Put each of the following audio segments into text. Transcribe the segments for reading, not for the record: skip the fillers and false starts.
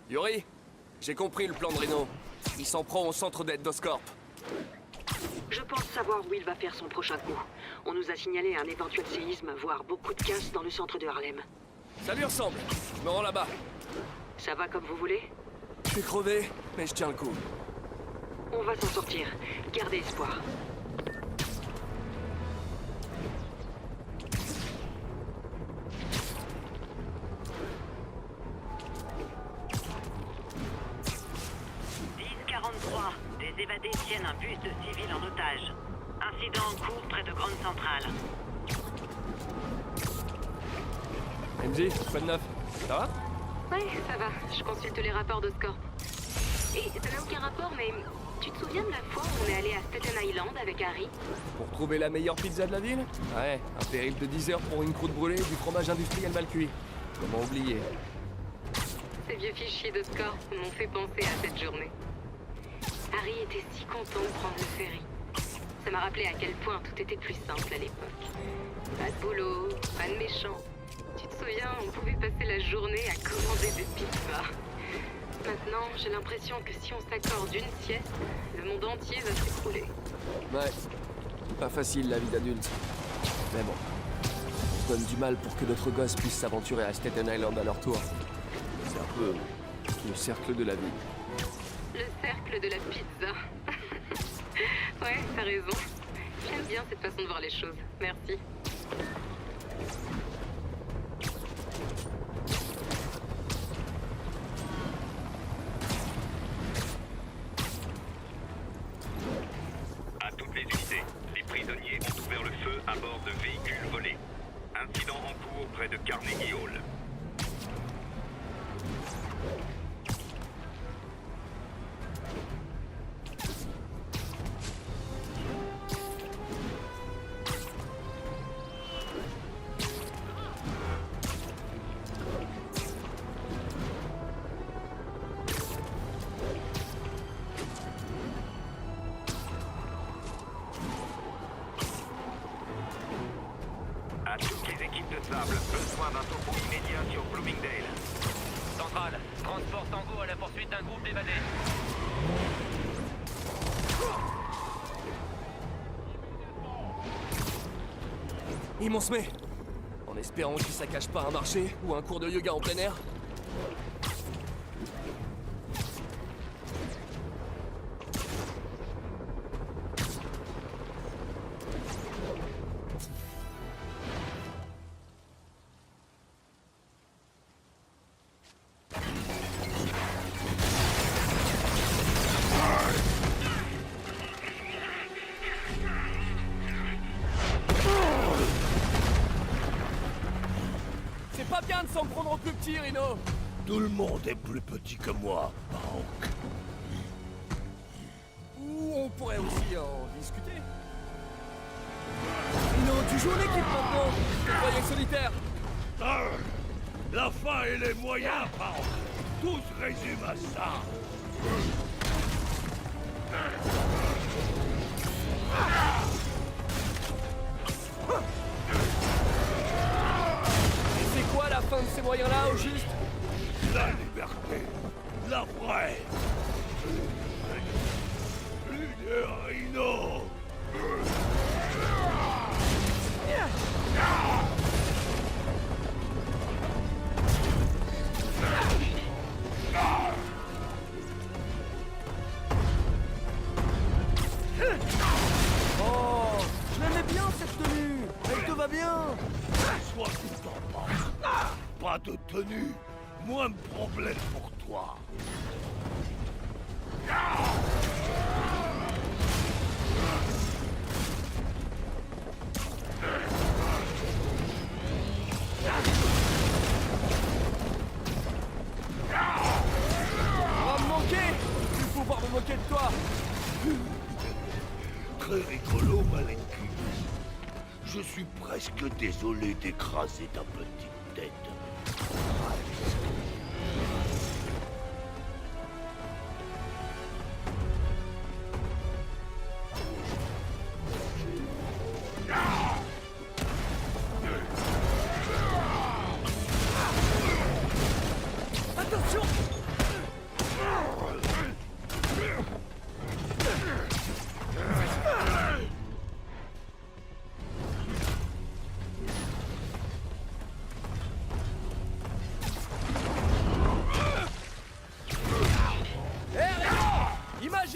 Yuri, j'ai compris le plan de Reno. Il s'en prend au centre d'aide d'Oscorp. Je pense savoir où il va faire son prochain coup. On nous a signalé un éventuel séisme, voire beaucoup de casse dans le centre de Harlem. Ça lui ressemble. Je me rends là-bas. Ça va comme vous voulez? Je suis crevé, mais je tiens le coup. On va s'en sortir. Gardez espoir. Des évadés tiennent un bus de civils en otage. Incident en cours près de Grande Centrale. MJ, quoi de neuf? Ça va? Ouais, ça va. Je consulte les rapports de Scorp. Et ça n'a aucun rapport, mais tu te souviens de la fois où on est allé à Staten Island avec Harry? Pour trouver la meilleure pizza de la ville? Ouais, un périple de 10 heures pour une croûte brûlée et du fromage industriel mal cuit. Comment oublier? Ces vieux fichiers de Scorp m'ont fait penser à cette journée. Harry était si content de prendre le ferry. Ça m'a rappelé à quel point tout était plus simple à l'époque. Pas de boulot, pas de méchants. Tu te souviens, on pouvait passer la journée à commander des pizzas. Maintenant, j'ai l'impression que si on s'accorde une sieste, le monde entier va s'écrouler. Ouais, pas facile la vie d'adulte. Mais bon, je donne du mal pour que d'autres gosses puissent s'aventurer à Staten Island à leur tour. C'est un peu le cercle de la vie. Le cercle de la pizza. Ouais, t'as raison. J'aime bien cette façon de voir les choses. Merci. À toutes les unités, les prisonniers ont ouvert le feu à bord de véhicules volés. Incident en cours près de Carnegie Hall. À toutes les équipes de sable, besoin d'un topo immédiat sur Bloomingdale. Centrale, transport Tango à la poursuite d'un groupe d'évadés. Ils m'ont semé. En espérant qu'ils saccagent pas un marché ou un cours de yoga en plein air. C'est pas bien de s'en prendre au plus petit, Reno. Tout le monde est plus petit que moi, Hank. Ou on pourrait aussi en discuter. Reno, tu joues en équipe maintenant. Je te croyais solitaire. Ah, la fin et les moyens, Hank. Tout se résume à ça. Et c'est quoi la fin de ces moyens-là, au juste? La liberté. La vraie. Plus de Rhino. Oh, je l'aimais bien cette tenue. Elle te va bien. Sois tout en penses. Pas de tenue. Moins de problèmes pour toi. On va me manquer. Il faut pouvoir me moquer de toi. Très rigolo, Malenki. Je suis presque désolé d'écraser ta petite tête. Attention.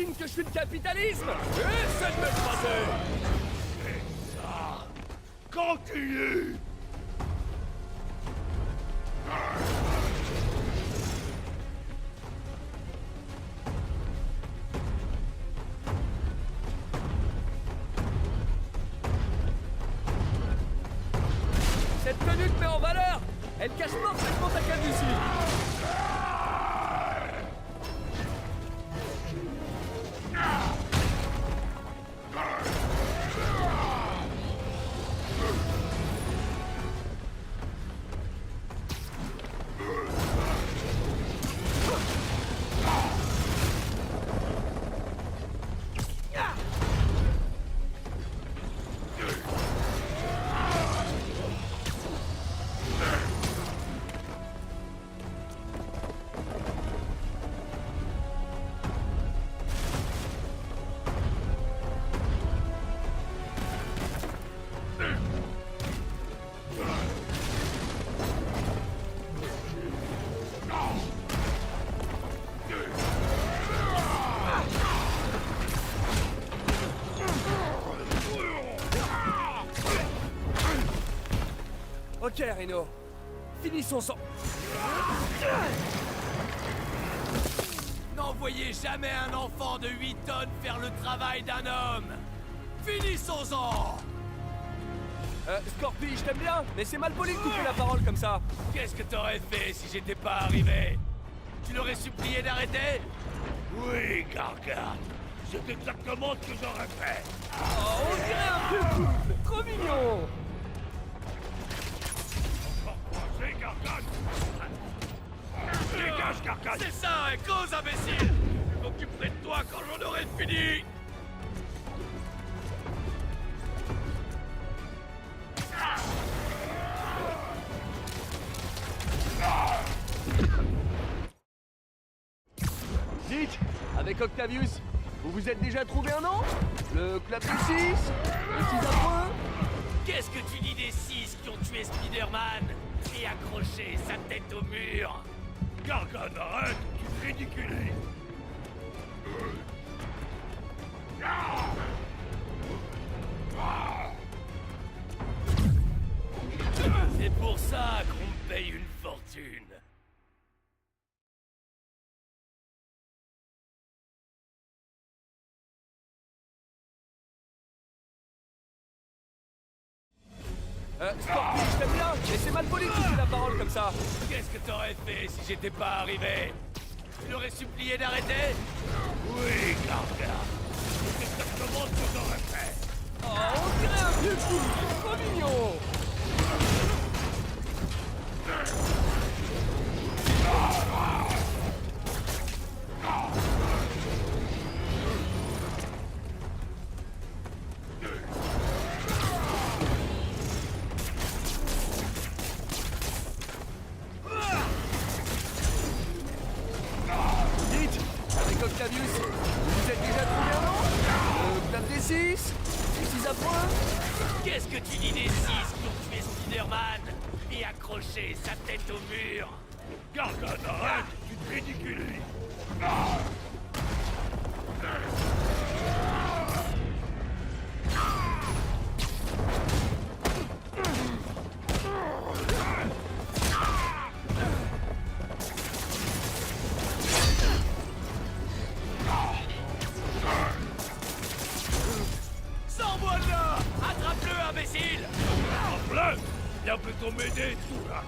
t'imagines que je suis le capitalisme? Essaie de m'écraser! Continue. Cette tenue te met en valeur! Elle cache parfaitement ta calvitie! Ok, Reno. Finissons sans... N'envoyez jamais un enfant de 8 tonnes faire le travail d'un homme. Finissons-en. Scorpi, je t'aime bien, mais c'est mal poli de couper la parole comme ça. Qu'est-ce que t'aurais fait si j'étais pas arrivé? Tu l'aurais supplié d'arrêter? Oui, Gargant. C'est exactement ce que j'aurais fait. Oh, on dirait un vieux couple. Trop mignon. C'est Gargant. Dégage, Gargant. C'est ça, un cause imbécile. Je m'occuperai de toi quand j'en aurai fini. Dites, avec Octavius, vous vous êtes déjà trouvé un nom? Le Club des 6? Les 6 affreux? Qu'est-ce que tu dis des 6 qui ont tué Spider-Man et accroché sa tête au mur? Gargant, arrête. Tu te ridiculises. C'est pour ça qu'on me paye une fortune. Scorpion, je t'aime bien, mais c'est mal poli de couper la parole comme ça. Qu'est-ce que t'aurais fait si j'étais pas arrivé? Tu l'aurais supplié d'arrêter? Oui, Gargant. C'est exactement ce que j'aurais fait. Oh, on dirait un vieux couple, trop mignon. Dites, avec Octavius, vous vous êtes déjà trouvé un nom? Le Club des 6? Les 6 affreux? Qu'est-ce que tu dis des 6 qui ont tué Spider-Man et accroché sa tête au mur? Gargant, arrête. Tu te ridiculises. Sors-moi de là! Attrape-le, imbécile! Plein. Viens plutôt m'aider, tout là.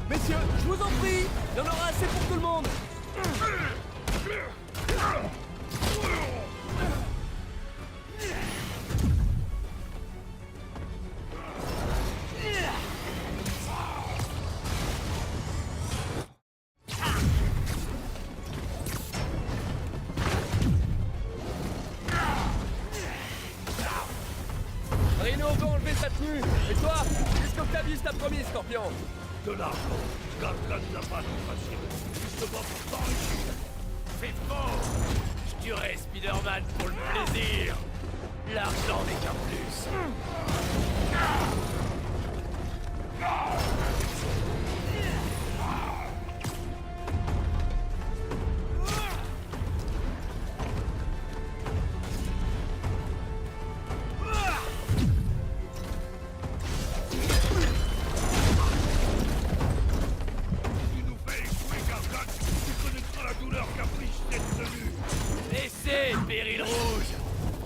Messieurs, je vous en prie! Il y en aura assez pour tout le monde! Rhino veut enlever sa tenue! Et toi? Qu'est-ce qu'Octavius t'a promis, Scorpion? De l'argent. Gargant n'a pas de passion. Justement pour t'enrichir. C'est faux! Je tuerai Spider-Man pour le plaisir! L'argent n'est qu'un plus!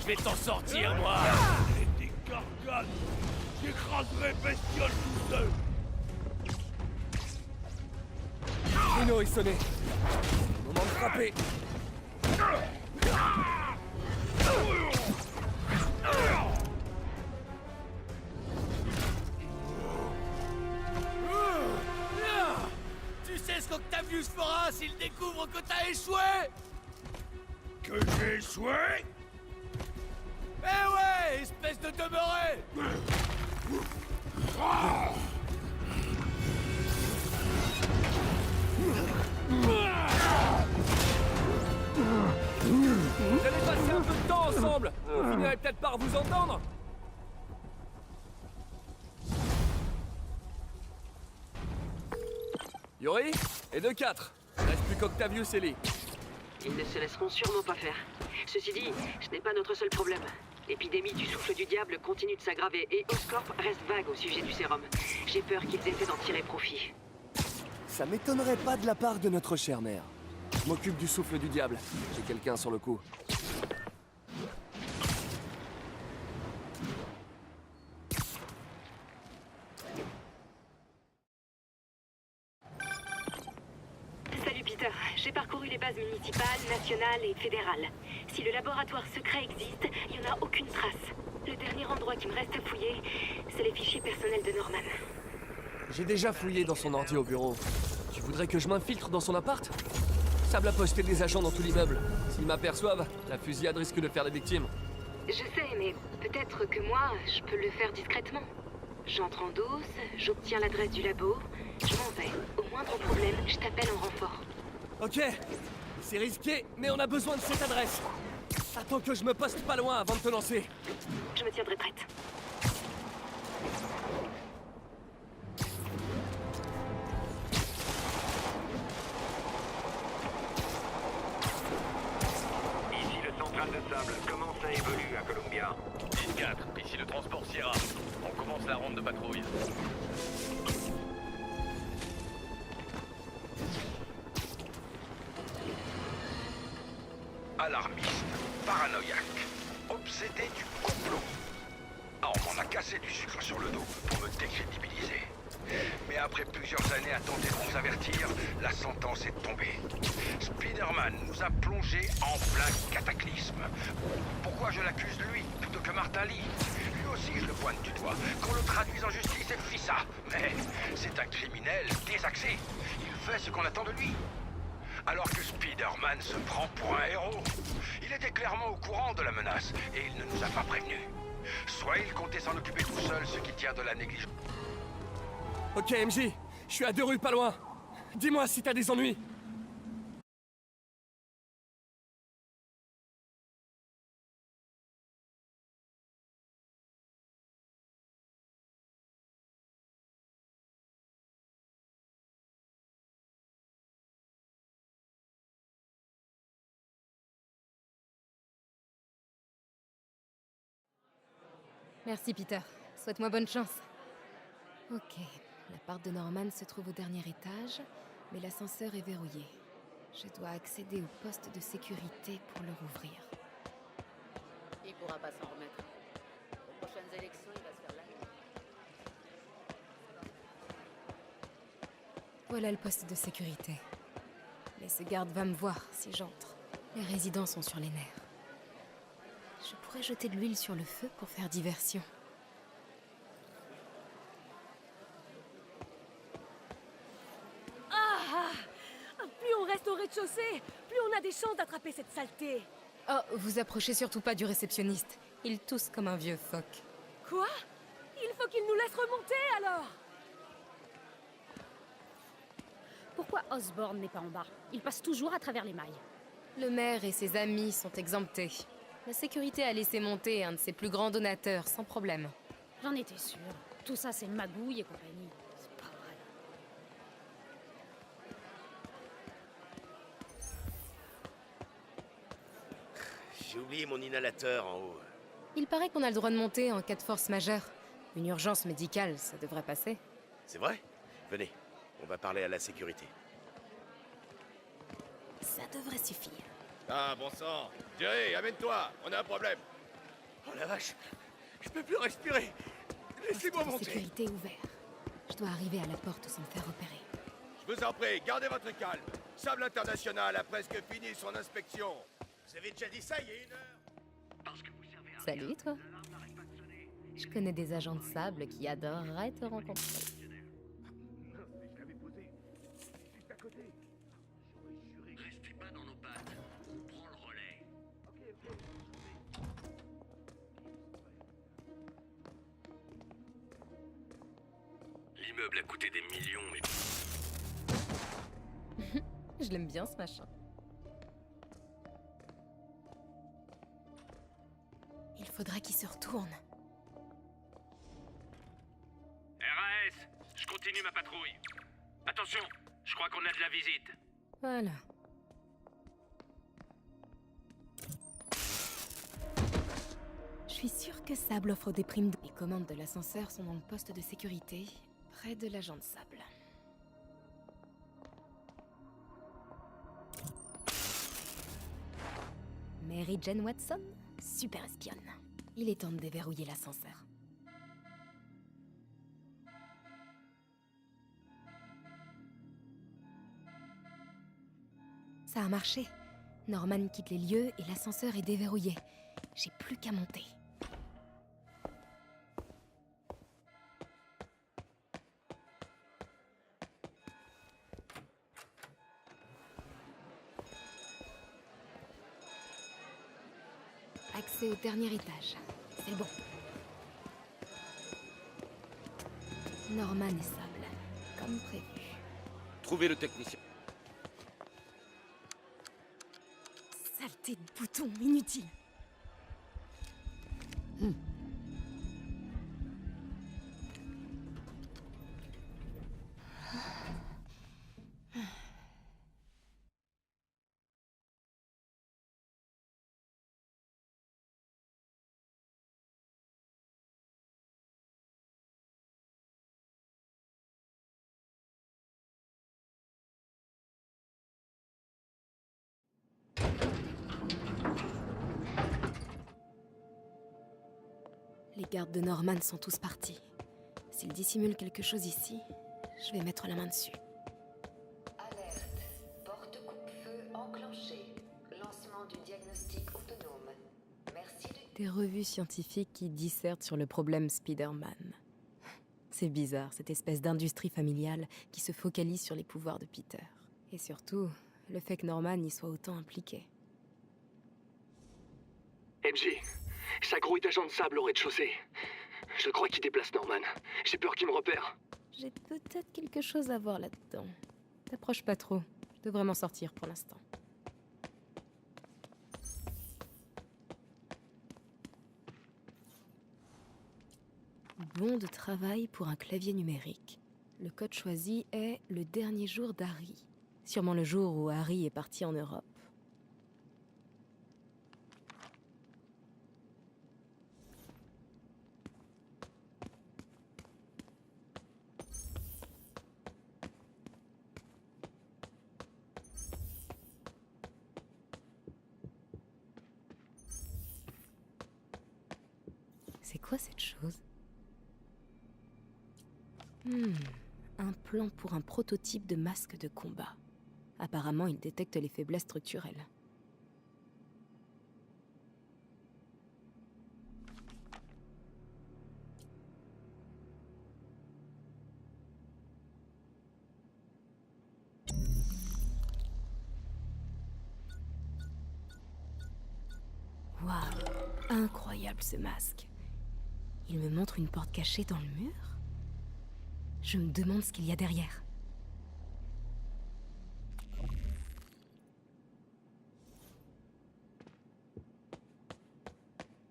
Je vais t'en sortir, moi. Et des garganes. J'écraserai bestiole tout seul. Bruno est sonné. Moment de frapper. Tu sais ce qu'Octavius fera s'il découvre que t'as échoué? Que j'ai échoué? Eh ouais, espèce de demeuré! Vous allez passer un peu de temps ensemble. Vous finirez peut-être par vous entendre. Yuri, et de 4. Il reste plus qu'Octavius et Lee. Ils ne se laisseront sûrement pas faire. Ceci dit, ce n'est pas notre seul problème. L'épidémie du souffle du diable continue de s'aggraver et Oscorp reste vague au sujet du sérum. J'ai peur qu'ils essaient d'en tirer profit. Ça m'étonnerait pas de la part de notre chère mère. Je m'occupe du souffle du diable. J'ai quelqu'un sur le coup. Salut Peter, j'ai parcouru les bases municipales, nationales et fédérales. Si le laboratoire secret existe, il n'y en a aucune trace. Le dernier endroit qui me reste à fouiller, c'est les fichiers personnels de Norman. J'ai déjà fouillé dans son ordi au bureau. Tu voudrais que je m'infiltre dans son appart? Sable a posté des agents dans tout l'immeuble. S'ils m'aperçoivent, la fusillade risque de faire des victimes. Je sais, mais peut-être que moi, je peux le faire discrètement. J'entre en douce, j'obtiens l'adresse du labo, je m'en vais. Au moindre problème, je t'appelle en renfort. Ok, c'est risqué, mais on a besoin de cette adresse. Attends que je me poste pas loin avant de te lancer. Je me tiendrai prête. Ici le central de sable. Comment ça évolue à Columbia? 10-4, ici le transport Sierra. On commence la ronde de patrouille. Alarmiste, paranoïaque, obsédé du complot. Ah, on m'en a cassé du sucre sur le dos pour me décrédibiliser. Mais après plusieurs années à tenter de nous avertir, la sentence est tombée. Spider-Man nous a plongés en plein cataclysme. Pourquoi je l'accuse de lui plutôt que Martin Lee? Lui aussi je le pointe du doigt. Qu'on le traduise en justice et fit ça. Mais c'est un criminel désaxé. Il fait ce qu'on attend de lui. Alors que Spider-Man se prend pour un héros. Il était clairement au courant de la menace et il ne nous a pas prévenus. Soit il comptait s'en occuper tout seul, ce qui tient de la négligence. Ok MJ, je suis à 2 rues pas loin. Dis-moi si t'as des ennuis. Merci Peter. Souhaite-moi bonne chance. Ok. L'appart de Norman se trouve au dernier étage, mais l'ascenseur est verrouillé. Je dois accéder au poste de sécurité pour le rouvrir. Il pourra pas s'en remettre. Aux prochaines élections, il va se faire la une. Voilà le poste de sécurité. Mais ce garde va me voir si j'entre. Les résidents sont sur les nerfs. Je pourrais jeter de l'huile sur le feu pour faire diversion. Plus on reste au rez-de-chaussée, plus on a des chances d'attraper cette saleté. Oh, vous approchez surtout pas du réceptionniste. Il tousse comme un vieux phoque. Quoi? Il faut qu'il nous laisse remonter, alors! Pourquoi Osborn n'est pas en bas? Il passe toujours à travers les mailles. Le maire et ses amis sont exemptés. La sécurité a laissé monter un de ses plus grands donateurs, sans problème. J'en étais sûre. Tout ça, c'est magouille et compagnie. C'est pas vrai. J'ai oublié mon inhalateur en haut. Il paraît qu'on a le droit de monter en cas de force majeure. Une urgence médicale, ça devrait passer. C'est vrai? Venez, on va parler à la sécurité. Ça devrait suffire. Ah, bon sang! Jerry, amène-toi! On a un problème! Oh la vache, je peux plus respirer. Laissez-moi Poste de monter. sécurité ouvert. Je dois arriver à la porte sans me faire repérer. Je vous en prie, gardez votre calme. Sable International a presque fini son inspection. Vous avez déjà dit ça il y a 1 heure. Salut, toi. Je connais des agents de sable qui adoreraient te rencontrer. Restez pas dans nos pattes. Prends le relais. L'immeuble a coûté des millions, mais Je l'aime bien, ce machin. Il faudra qu'il se retourne. RAS, je continue ma patrouille. Attention, je crois qu'on a de la visite. Voilà. Je suis sûre que Sable offre des primes. Les commandes de l'ascenseur sont dans le poste de sécurité, près de l'agent de Sable. Mary Jane Watson, super espionne. Il est temps de déverrouiller l'ascenseur. Ça a marché. Norman quitte les lieux et l'ascenseur est déverrouillé. J'ai plus qu'à monter. Accès au dernier étage. C'est bon. Norman et Sable, comme prévu. Trouvez le technicien. Saleté de bouton, inutile. Les gardes de Norman sont tous partis. S'ils dissimulent quelque chose ici, je vais mettre la main dessus. Alerte. Porte coupe-feu enclenchée. Lancement du diagnostic autonome. Merci de... Des revues scientifiques qui dissertent sur le problème Spider-Man. C'est bizarre, cette espèce d'industrie familiale qui se focalise sur les pouvoirs de Peter. Et surtout, le fait que Norman y soit autant impliqué. MJ, ça grouille d'agents de sable au rez-de-chaussée. Je crois qu'il déplace Norman. J'ai peur qu'il me repère. J'ai peut-être quelque chose à voir là-dedans. T'approches pas trop. Je devrais m'en sortir pour l'instant. Bon de travail pour un clavier numérique. Le code choisi est le dernier jour d'Harry. Sûrement le jour où Harry est parti en Europe. C'est quoi cette chose? Un plan pour un prototype de masque de combat. Apparemment, il détecte les faiblesses structurelles. Waouh, incroyable ce masque. Il me montre une porte cachée dans le mur? Je me demande ce qu'il y a derrière.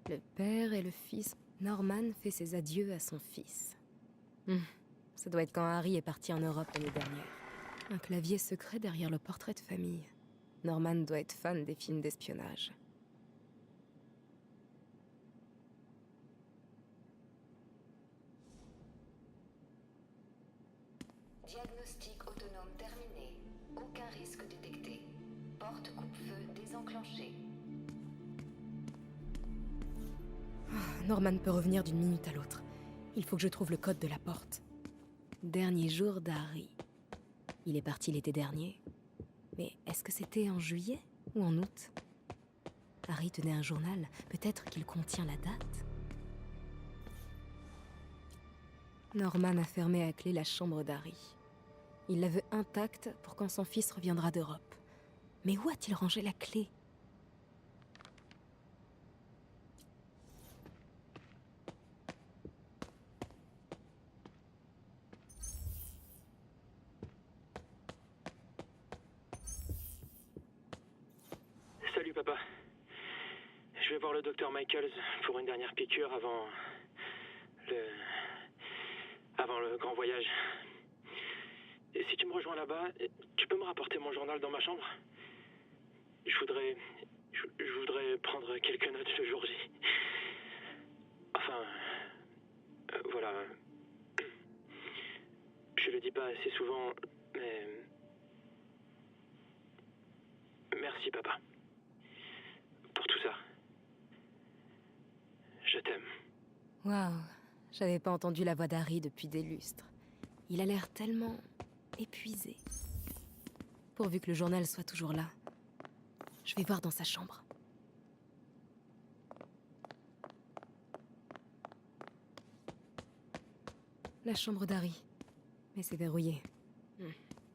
Le père et le fils. Norman fait ses adieux à son fils. Ça doit être quand Harry est parti en Europe l'année dernière. Un clavier secret derrière le portrait de famille. Norman doit être fan des films d'espionnage. Diagnostic autonome terminé. Aucun risque détecté. Porte coupe-feu désenclenchée. Norman peut revenir d'une minute à l'autre. Il faut que je trouve le code de la porte. Dernier jour d'Harry. Il est parti l'été dernier. Mais est-ce que c'était en juillet ou en août? Harry tenait un journal. Peut-être qu'il contient la date? Norman a fermé à clé la chambre d'Harry. Il la veut intacte pour quand son fils reviendra d'Europe. Mais où a-t-il rangé la clé? Salut papa. Je vais voir le docteur Michaels pour une dernière piqûre avant le grand voyage. Et si tu me rejoins là-bas, tu peux me rapporter mon journal dans ma chambre? Je voudrais prendre quelques notes le jour J. Enfin, voilà. Je le dis pas assez souvent, mais... Merci papa. Pour tout ça. Je t'aime. Waouh, j'avais pas entendu la voix d'Harry depuis des lustres. Il a l'air tellement épuisé. Pourvu que le journal soit toujours là. Je vais voir dans sa chambre. La chambre d'Harry. Mais c'est verrouillé.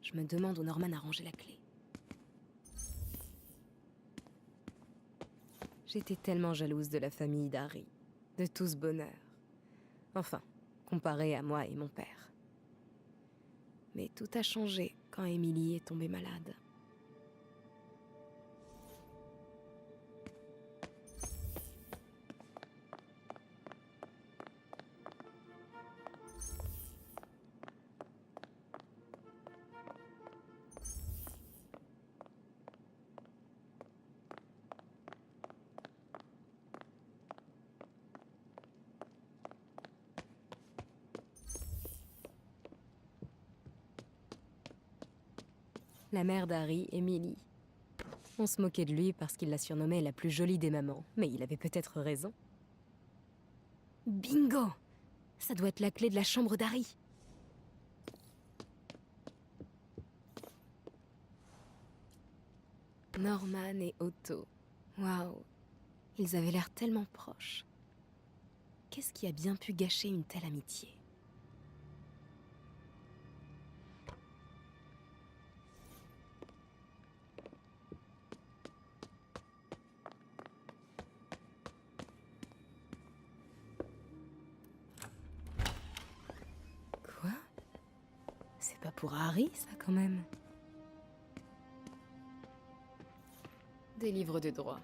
Je me demande où Norman a rangé la clé. J'étais tellement jalouse de la famille d'Harry. De tout ce bonheur. Enfin, comparé à moi et mon père. Mais tout a changé quand Emily est tombée malade. La mère d'Harry, Emily. On se moquait de lui parce qu'il la surnommait la plus jolie des mamans, mais il avait peut-être raison. Bingo! Ça doit être la clé de la chambre d'Harry. Norman et Otto. Waouh! Ils avaient l'air tellement proches. Qu'est-ce qui a bien pu gâcher une telle amitié? Quoi? C'est pas pour Harry, ça, quand même? Des livres de droit.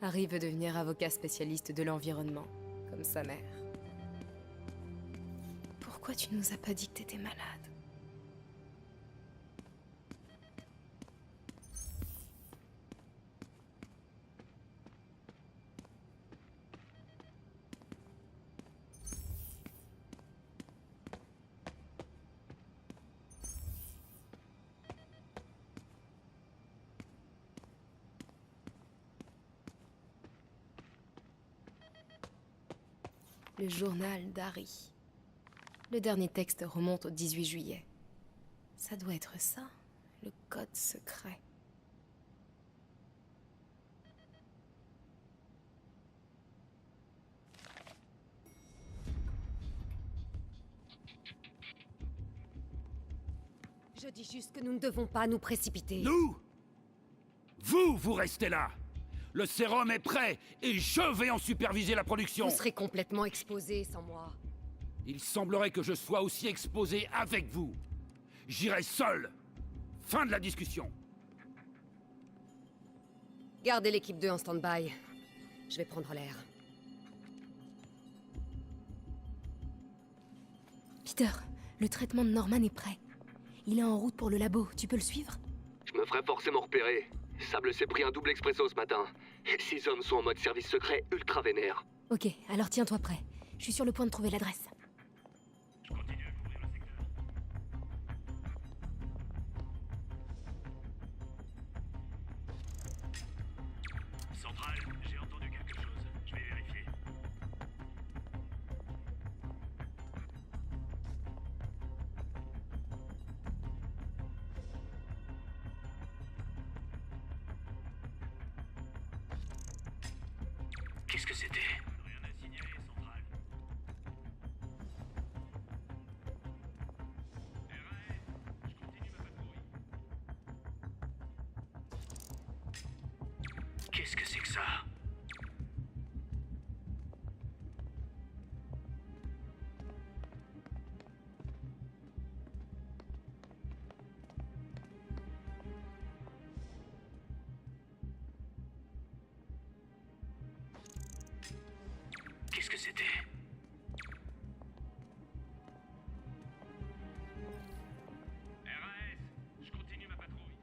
Harry veut devenir avocat spécialiste de l'environnement, comme sa mère. Pourquoi tu nous as pas dit que t'étais malade? Le journal d'Harry. Le dernier texte remonte au 18 juillet. Ça doit être ça, le code secret. Je dis juste que nous ne devons pas nous précipiter. Nous? Vous restez là. Le sérum est prêt et je vais en superviser la production. Vous serez complètement exposé sans moi. Il semblerait que je sois aussi exposé avec vous. J'irai seul. Fin de la discussion. Gardez l'équipe 2 en stand-by. Je vais prendre l'air. Peter, le traitement de Norman est prêt. Il est en route pour le labo, tu peux le suivre? Je me ferai forcément repérer. Sable s'est pris un double expresso ce matin. Ces hommes sont en mode service secret ultra vénère. Ok, alors tiens-toi prêt. Je suis sur le point de trouver l'adresse. Je continue à couvrir le secteur. Centrale, j'ai entendu quelque chose. Je vais vérifier. c'était? Rien à signaler, centrale. RAS, je continue ma patrouille. Qu'est-ce que c'est que ça? Qu'est-ce que c'était? RAS, je continue ma patrouille.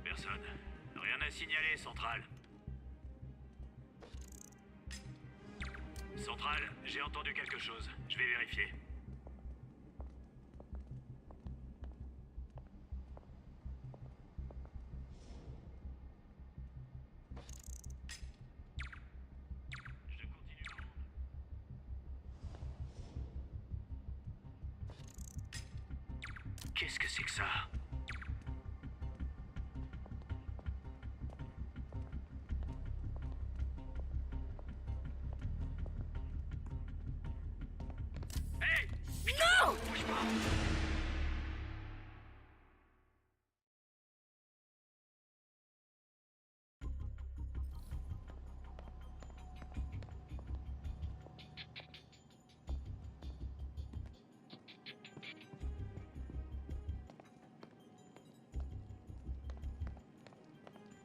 Personne. Rien à signaler, centrale. Centrale, j'ai entendu quelque chose. Je vais vérifier. Qu'est-ce que c'est que ça? Hey! Non! Bouge pas!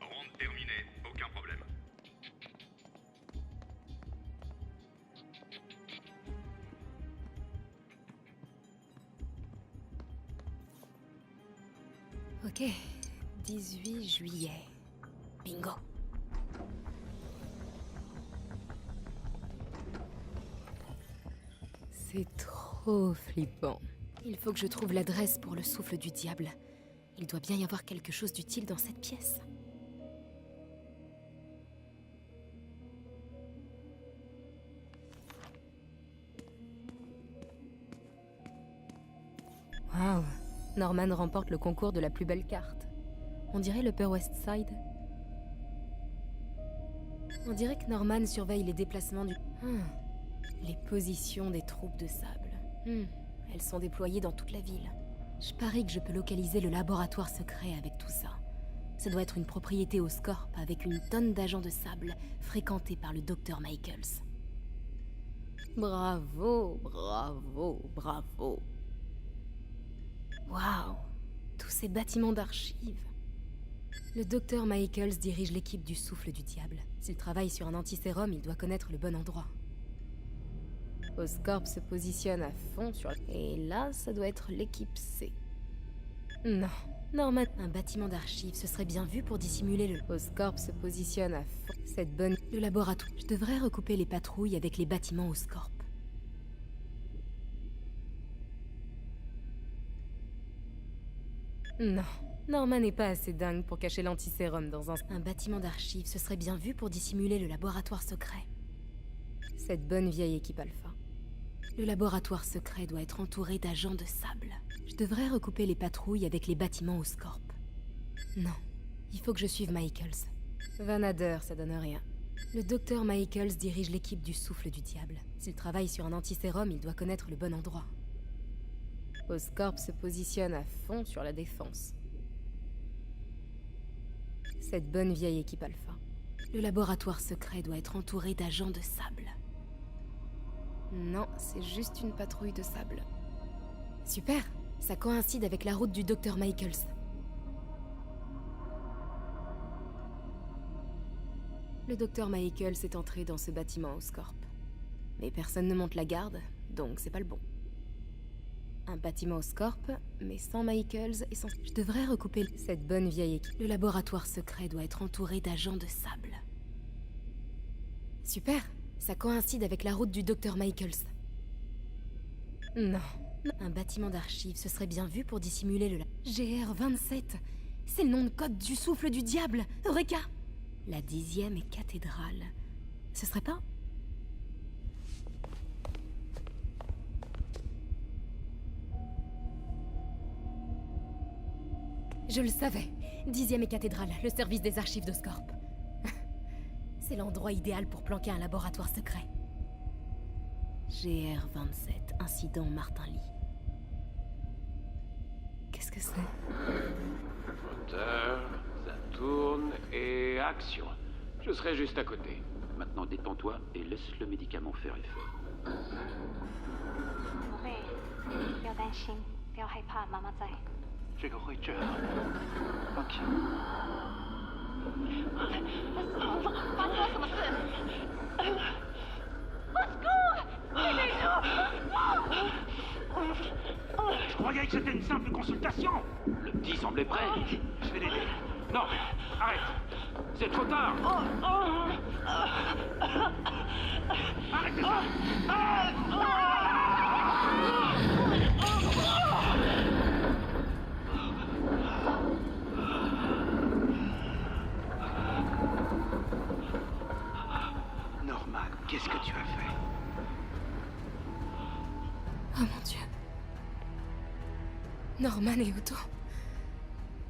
Ronde terminée, aucun problème. Ok, 18 juillet. Bingo. C'est trop flippant. Il faut que je trouve l'adresse pour le souffle du diable. Il doit bien y avoir quelque chose d'utile dans cette pièce. Waouh, Norman remporte le concours de la plus belle carte. On dirait l'Upper West Side. On dirait que Norman surveille les déplacements du... Les positions des troupes de sable. Elles sont déployées dans toute la ville. Je parie que je peux localiser le laboratoire secret avec tout ça. Ça doit être une propriété Oscorp avec une tonne d'agents de sable fréquentés par le Dr. Michaels. Bravo, bravo, bravo. Waouh, tous ces bâtiments d'archives. Le Dr. Michaels dirige l'équipe du Souffle du Diable. S'il travaille sur un antisérum, il doit connaître le bon endroit. Oscorp se positionne à fond sur... Et là, ça doit être l'équipe C. Non, Norman, un bâtiment d'archives, ce serait bien vu pour dissimuler le... Oscorp se positionne à fond. Cette bonne... Le laboratoire. Je devrais recouper les patrouilles avec les bâtiments Oscorp. Non, Norman n'est pas assez dingue pour cacher l'antisérum dans un bâtiment d'archives, ce serait bien vu pour dissimuler le laboratoire secret. Cette bonne vieille équipe Alpha. Le laboratoire secret doit être entouré d'agents de sable. Je devrais recouper les patrouilles avec les bâtiments Oscorp. Non, il faut que je suive Michaels. Vanader, ça donne rien. Le Dr. Michaels dirige l'équipe du Souffle du Diable. S'il travaille sur un antisérum, il doit connaître le bon endroit. Oscorp se positionne à fond sur la défense. Cette bonne vieille équipe Alpha. Le laboratoire secret doit être entouré d'agents de sable. Non, c'est juste une patrouille de sable. Super, ça coïncide avec la route du Dr. Michaels. Le Dr. Michaels est entré dans ce bâtiment Oscorp. Mais personne ne monte la garde, donc c'est pas le bon. Un bâtiment Oscorp, mais sans Michaels et sans... Je devrais recouper cette bonne vieille équipe. Le laboratoire secret doit être entouré d'agents de sable. Super, ça coïncide avec la route du Dr. Michaels. Non, un bâtiment d'archives, ce serait bien vu pour dissimuler le... GR27, c'est le nom de code du Souffle du Diable, Eureka! La 10e et cathédrale. Ce serait pas... Je le savais. 10e et cathédrale, le service des archives d'Oscorp. C'est l'endroit idéal pour planquer un laboratoire secret. GR27, incident Martin Lee. Qu'est-ce que c'est? Moteur, ça tourne et action. Je serai juste à côté. Maintenant détends-toi et laisse le médicament faire effet. 宝贝，不要担心，不要害怕，妈妈在。这个会这样。放心。发生了什么事Je croyais que c'était une simple consultation. Le petit semblait prêt. Je vais l'aider. Non, arrête. C'est trop tard. Arrêtez ça. Norman, qu'est-ce que tu as fait? Oh mon Dieu. Norman et Otto.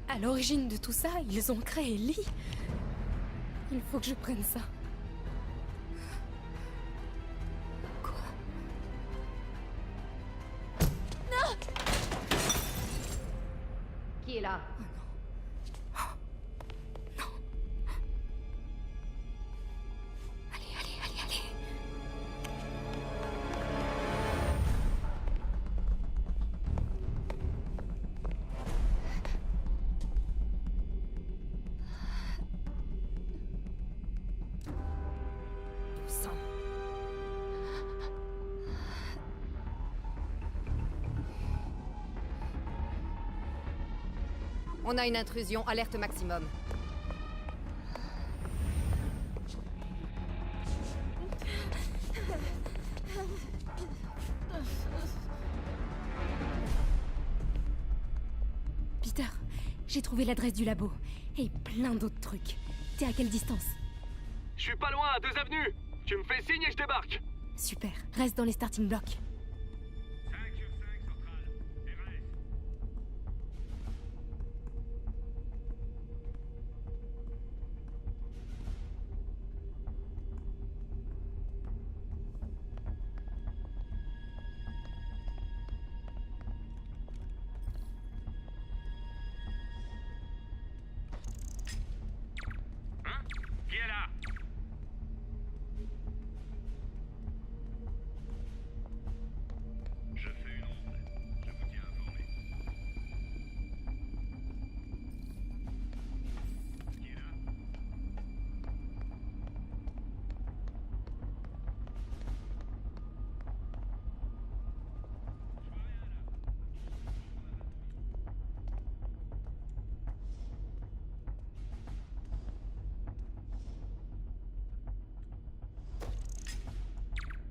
À l'origine de tout ça, ils ont créé Lee. Il faut que je prenne ça. Quoi? Non! Qui est là? On a une intrusion, alerte maximum. Peter, j'ai trouvé l'adresse du labo. Et plein d'autres trucs. T'es à quelle distance? Je suis pas loin, à 2 avenues. Tu me fais signe et je débarque. Super, reste dans les starting blocks. Qui est là? Je fais une ronde. Je vous tiens informé. Qui est là?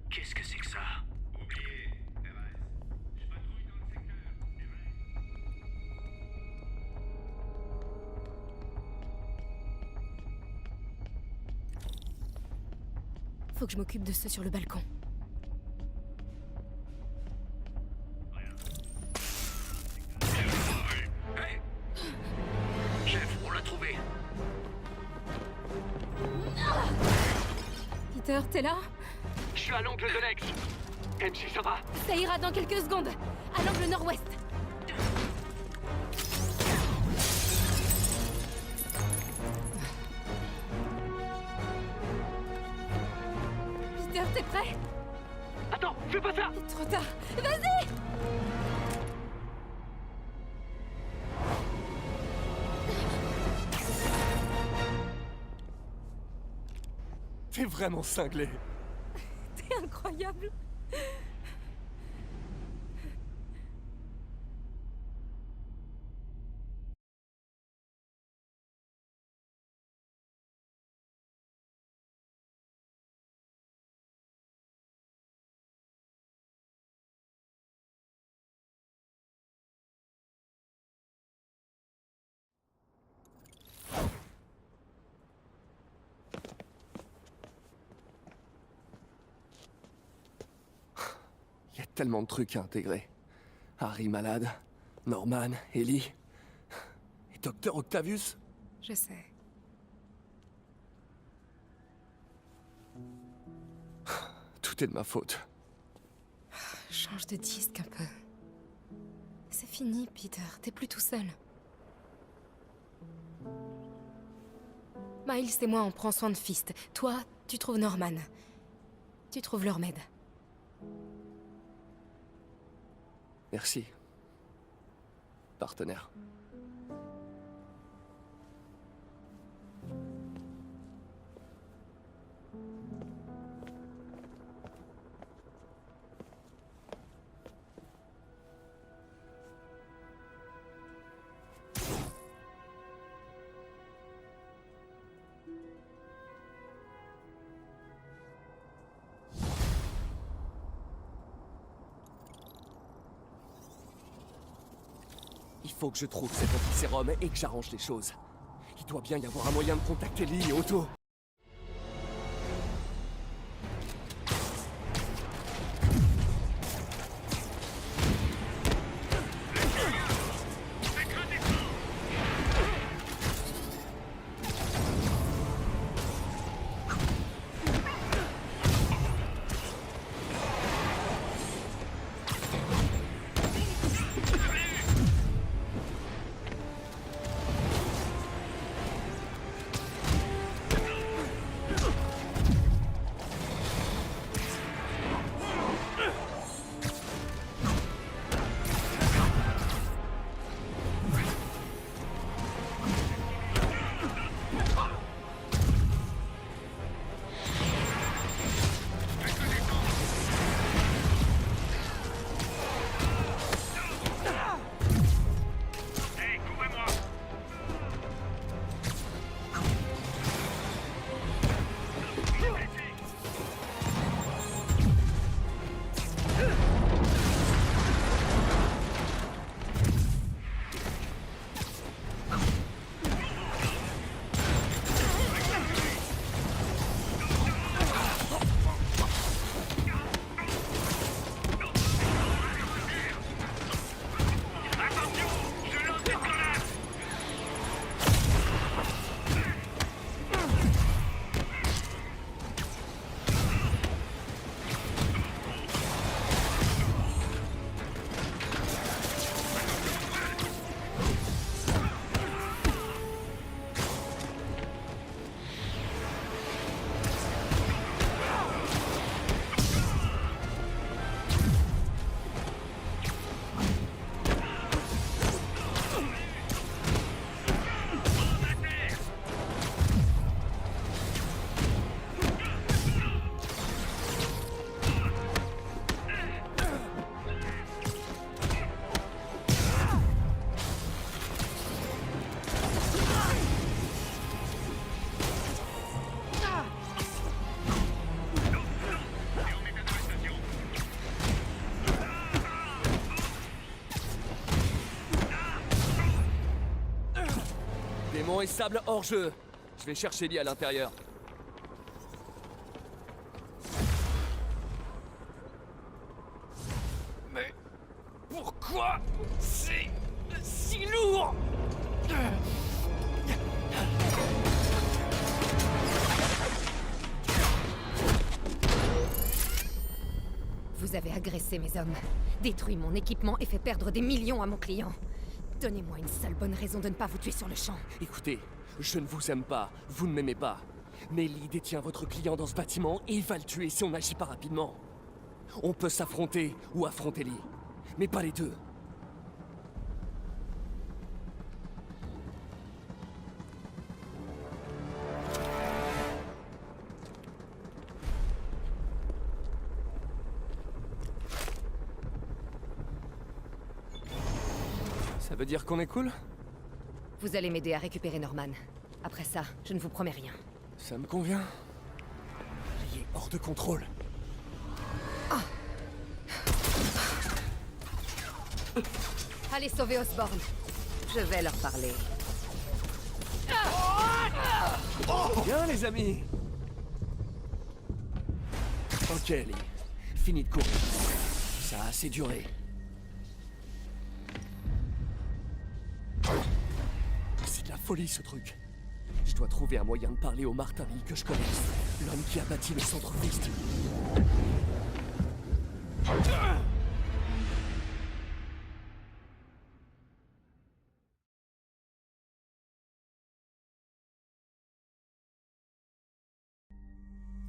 Qu'est-ce que c'est que ça? Oubliez, RS. Je patrouille dans le secteur. Faut que je m'occupe de ceux sur le balcon. Hey! Chef, on l'a trouvé. Peter, t'es là? Je suis à l'angle de l'ex. MC, ça va? Ça ira dans quelques secondes. À l'angle nord-ouest. Peter, t'es prêt? Attends, fais pas ça! Trop tard. Vas-y! T'es vraiment cinglé. T'es incroyable. Il y a tellement de trucs à intégrer. Harry malade, Norman, Ellie. Et Docteur Octavius? Je sais. Tout est de ma faute. Change de disque un peu. C'est fini, Peter. T'es plus tout seul. Miles et moi, on prend soin de Fist. Toi, tu trouves Norman. Tu trouves leur remède. Merci. Partenaire. Il faut que je trouve cet antisérum et que j'arrange les choses. Il doit bien y avoir un moyen de contacter Lee et Otto. Démon et sable hors jeu. Je vais chercher Lee à l'intérieur. Mais pourquoi c'est si lourd? Vous avez agressé mes hommes, détruit mon équipement et fait perdre des millions à mon client. Donnez-moi une seule bonne raison de ne pas vous tuer sur le champ. Écoutez, je ne vous aime pas, vous ne m'aimez pas. Mais Lee détient votre client dans ce bâtiment et il va le tuer si on n'agit pas rapidement. On peut s'affronter ou affronter Lee, mais pas les deux. Ça veut dire qu'on est cool? Vous allez m'aider à récupérer Norman. Après ça, je ne vous promets rien. Ça me convient. Lee est hors de contrôle. Allez sauver Osborn. Je vais leur parler. Bien les amis. Ok Lee, fini de courir. Ça a assez duré. folie ce truc. Je dois trouver un moyen de parler au Martinville que je connaisse. L'homme qui a bâti le centre Fist.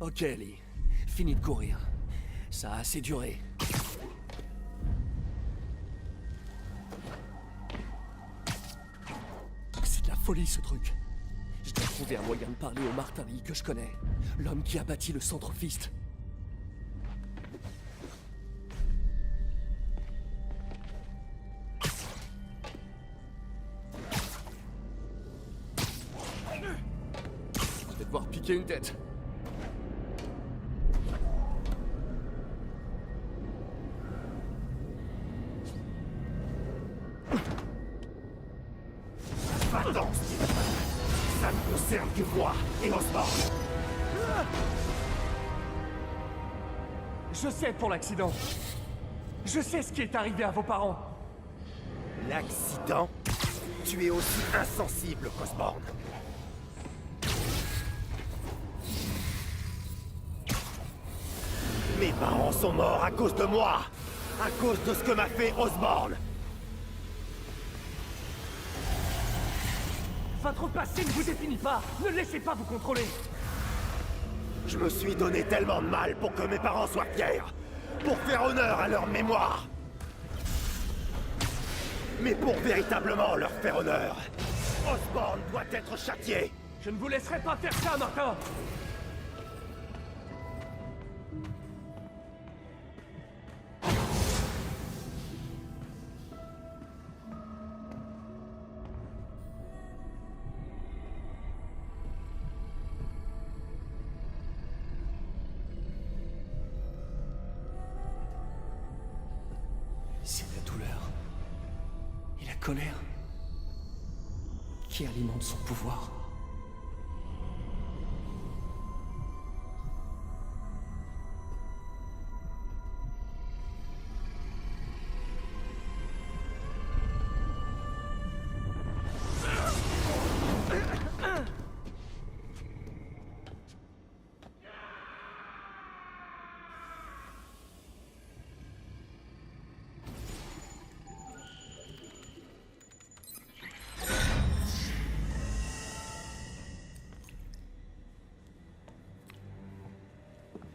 Ok, Ellie. Fini de courir. Ça a assez duré. C'est de la folie ce truc. Je dois trouver un moyen de parler au Martinville que je connais. L'homme qui a bâti le centre Fist. Je vais devoir piquer une tête. Va-t'en, Steve. Ça ne concerne que moi et Osborn. Je sais pour l'accident. Je sais ce qui est arrivé à vos parents. L'accident? Tu es aussi insensible qu'Osborn. Mes parents sont morts à cause de moi. À cause de ce que m'a fait Osborn. Votre passé ne vous définit pas. Ne laissez pas vous contrôler. Je me suis donné tellement de mal pour que mes parents soient fiers. Pour faire honneur à leur mémoire. Mais pour véritablement leur faire honneur, Osborn doit être châtié. Je ne vous laisserai pas faire ça, Martin. C'est la douleur et la colère qui alimentent son pouvoir.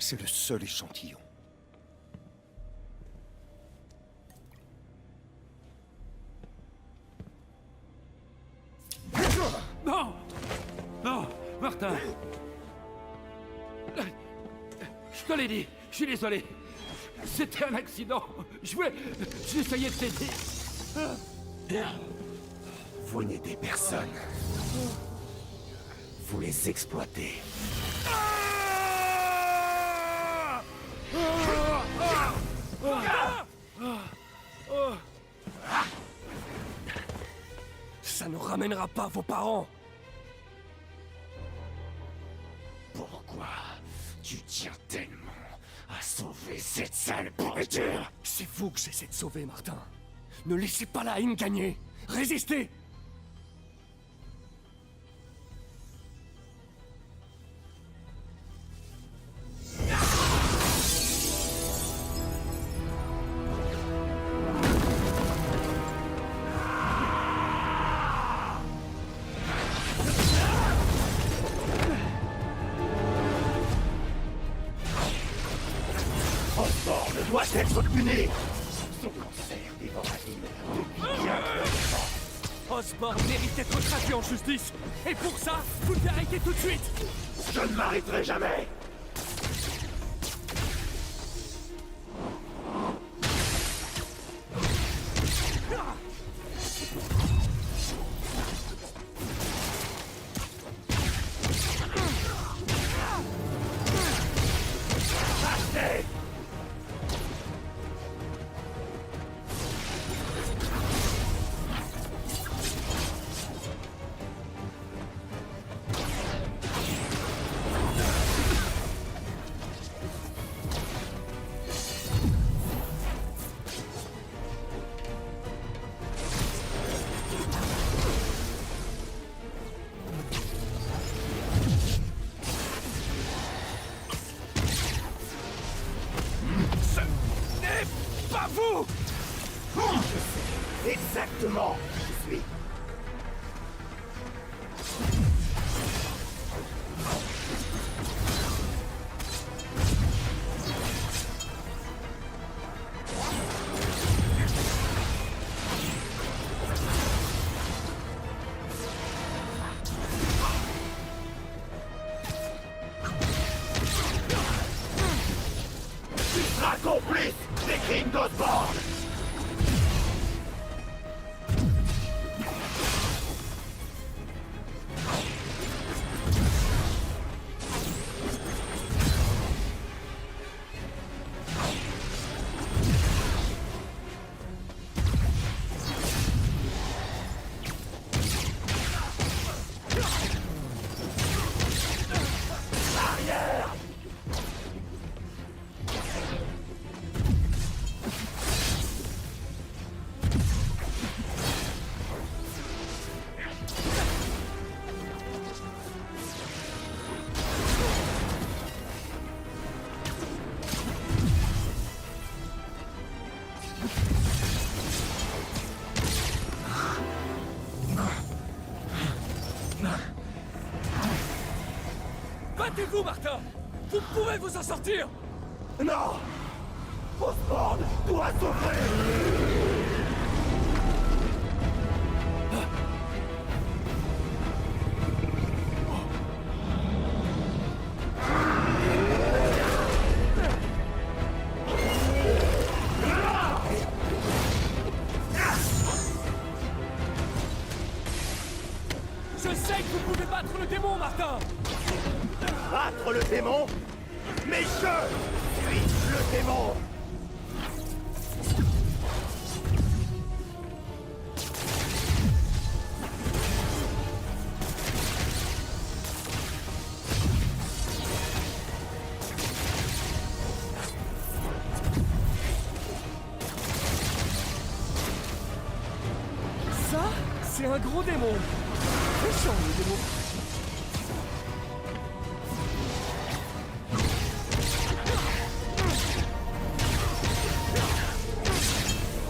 C'est le seul échantillon. Non! Non, Martin! Je te l'ai dit, je suis désolé. C'était un accident. J'essayais de t'aider. Vous n'aidez personne. Vous les exploitez. Ça ne ramènera pas vos parents. Pourquoi tu tiens tellement à sauver cette sale pourriture? C'est vous que j'essaie de sauver, Martin. Ne laissez pas la haine gagner. Résistez. Osborn doit être puni. Son cancer dévore la ville depuis bien longtemps. Osborn mérite d'être traqué en justice. Et pour ça, vous devez arrêter tout de suite. Je ne m'arrêterai jamais. vous! Je sais exactement qui je suis. Tu seras complice des crimes d'Osborn! Battez-vous, Martin! Vous pouvez vous en sortir! Non! Osborn doit souffrir! Je sais que vous pouvez battre le démon, Martin! Battre le démon? Mais je suis le démon! Ça, c'est un gros démon! Méchant, le démon!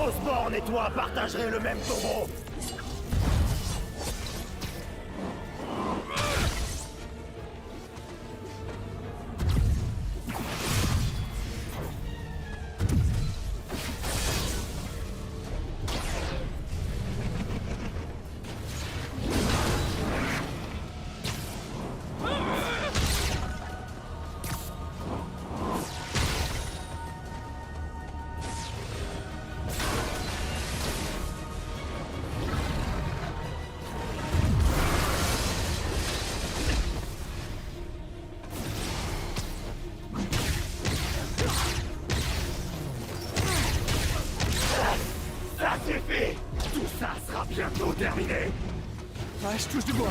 Osborn et toi partagerez le même tombeau! Ça suffit! Tout ça sera bientôt terminé! Ouais, je touche du bois.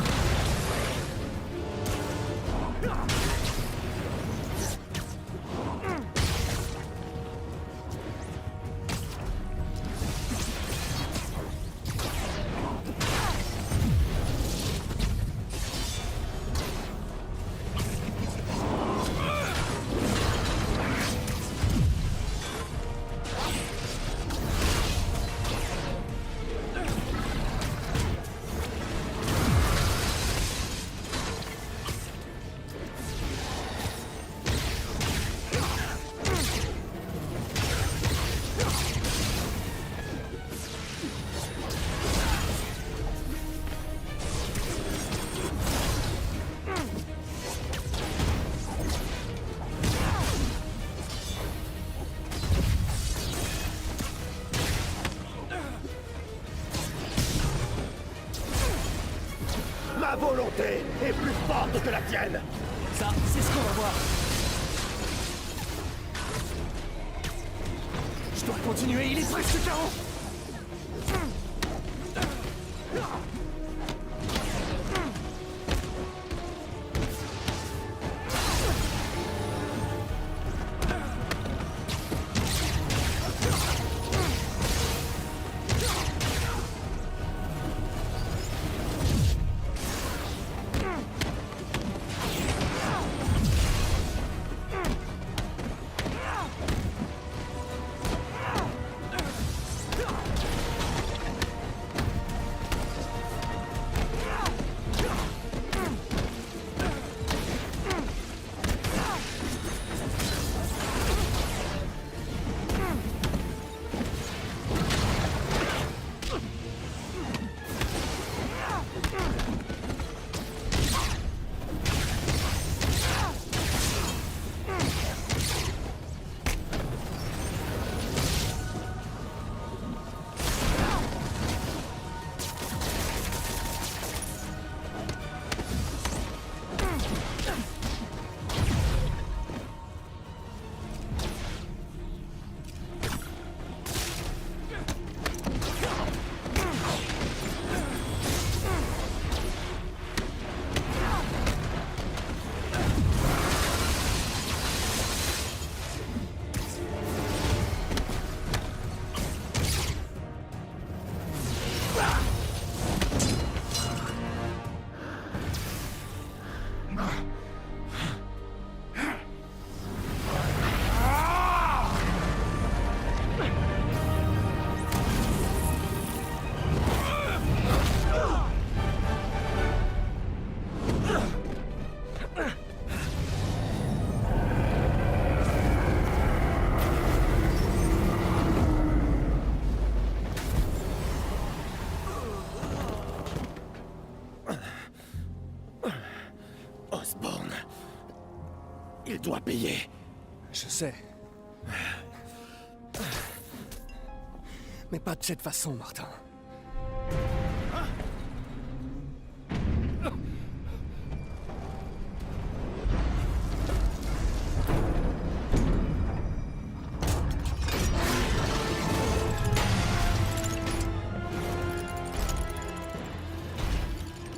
Ma volonté est plus forte que la tienne! Ça, c'est ce qu'on va voir. Je dois continuer, il est presque KO. Il doit payer. Je sais. Mais pas de cette façon, Martin.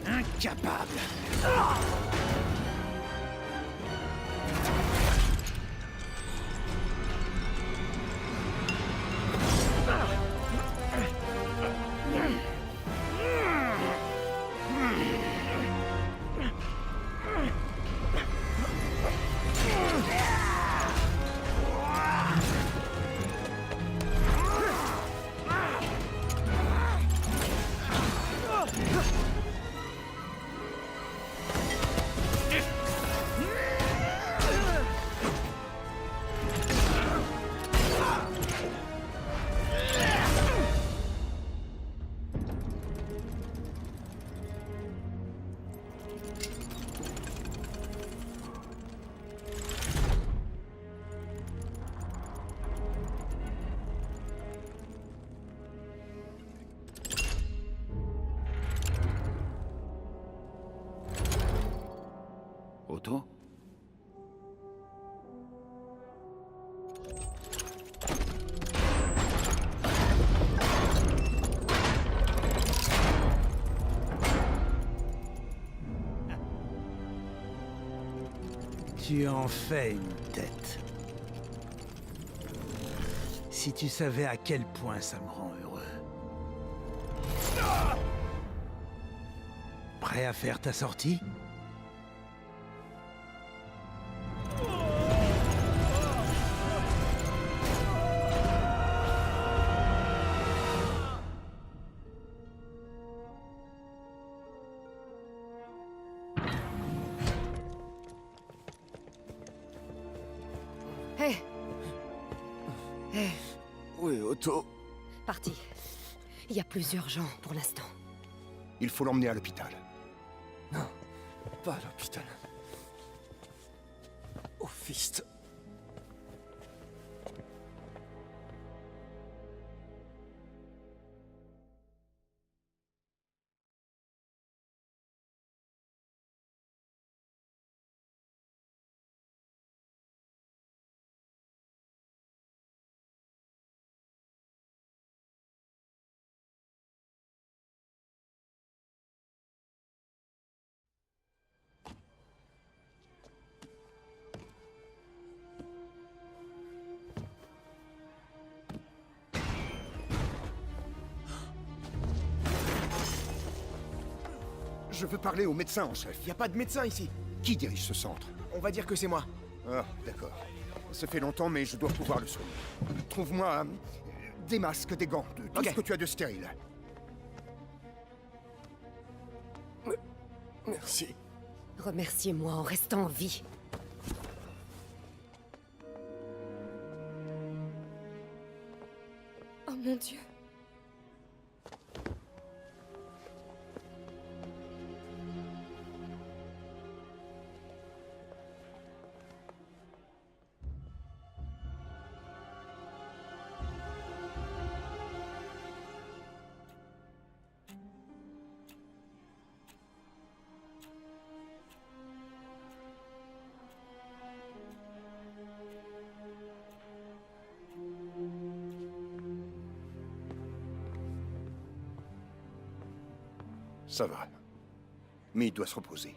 Incapable. Otto? Tu en fais une tête. Si tu savais à quel point ça me rend heureux. Prêt à faire ta sortie? Hé! Hé! Où est Otto? Parti. Il y a plus urgent pour l'instant. Il faut l'emmener à l'hôpital. Non, pas à l'hôpital. Au fist. Je veux parler au médecin en chef. Y a pas de médecin ici. Qui dirige ce centre? On va dire que c'est moi. Ah, d'accord. Ça fait longtemps, mais je dois pouvoir le soigner. Trouve-moi des masques, des gants, tout ce que tu as de stérile. Merci. Remerciez-moi en restant en vie. Oh mon Dieu. Ça va. Mais il doit se reposer.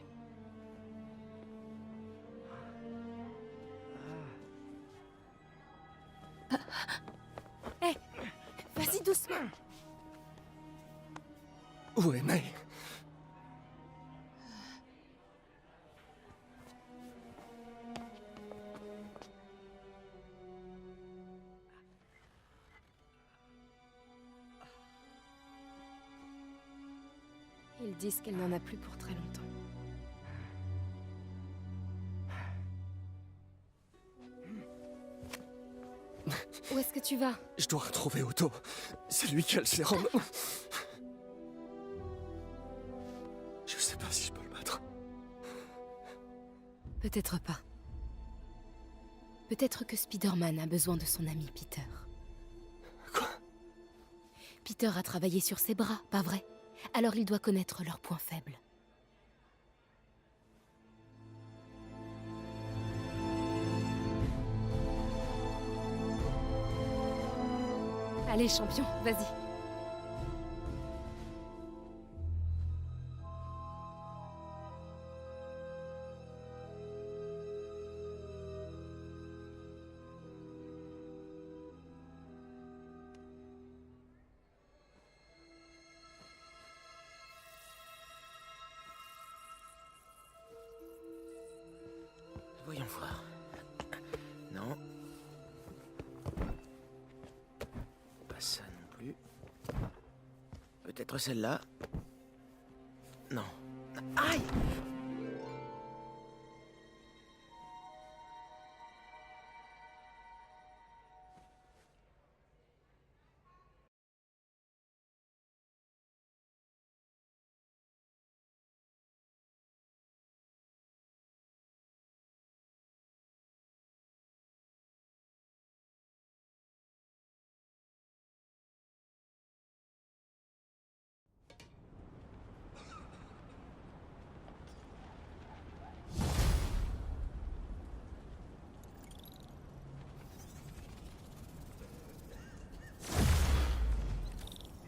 Hé! Vas-y doucement. Où est May? Ils disent qu'elle n'en a plus pour très longtemps. Où est-ce que tu vas? Je dois retrouver Otto. C'est lui qui a le sérum. Je sais pas si je peux le battre. Peut-être pas. Peut-être que Spider-Man a besoin de son ami Peter. Quoi? Peter a travaillé sur ses bras, pas vrai? Alors il doit connaître leurs points faibles. Allez, champion, vas-y. Voyons voir. Non. Pas ça non plus. Peut-être celle-là. Non. Aïe!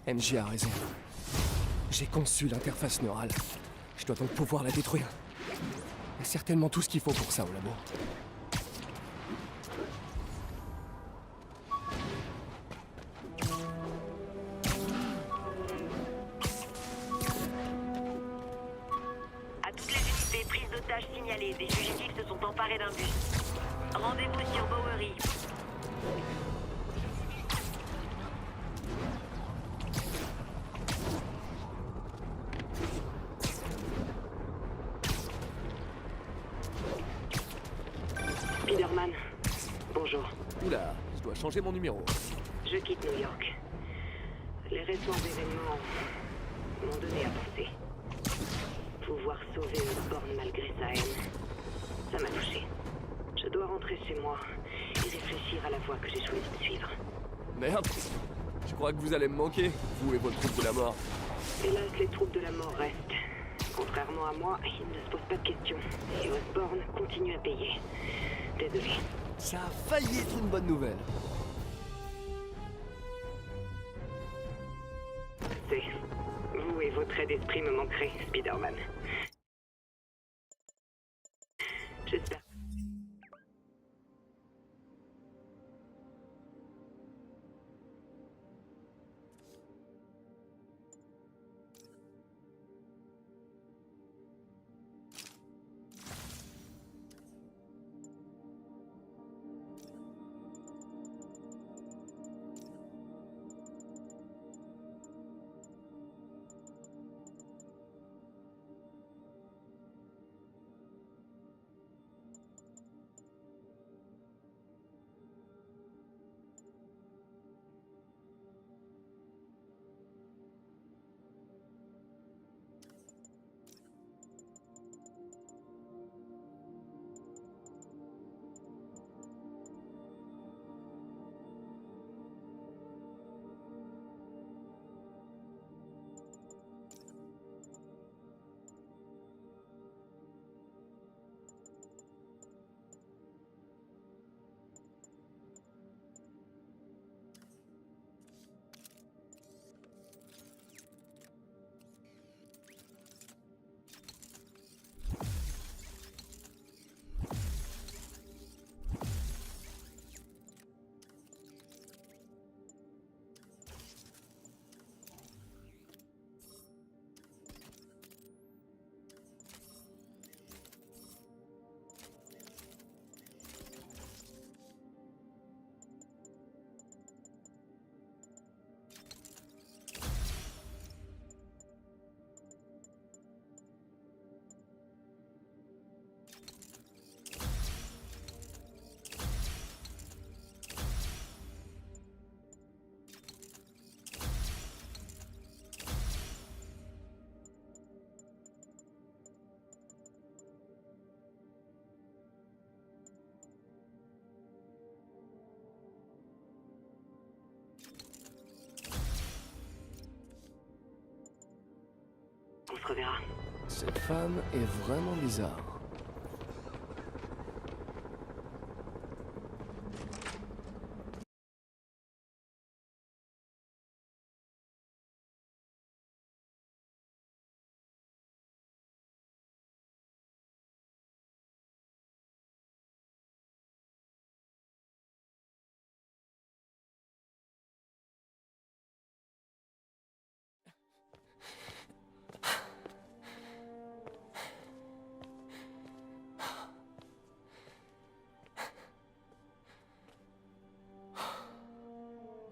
MJ a raison. J'ai conçu l'interface neurale. Je dois donc pouvoir la détruire. Il y a certainement tout ce qu'il faut pour ça au labo. À toutes les unités, prises d'otages signalées. Des fugitifs se sont emparés d'un bus. Rendez-vous sur Bowery. Spider-Man, bonjour. Oula, je dois changer mon numéro. Je quitte New York. Les récents événements m'ont donné à penser. Pouvoir sauver Osborn malgré sa haine, ça m'a touché. Je dois rentrer chez moi et réfléchir à la voie que j'ai choisi de suivre. Merde, je crois que vous allez me manquer, vous et votre troupe de la mort. Hélas, les troupes de la mort restent. Contrairement à moi, ils ne se posent pas de questions. Et Osborn continue à payer. Désolé. Ça a failli être une bonne nouvelle. C'est... Vous et votre aide d'esprit me manquerez, Spider-Man. J'espère... se reverra. Cette femme est vraiment bizarre.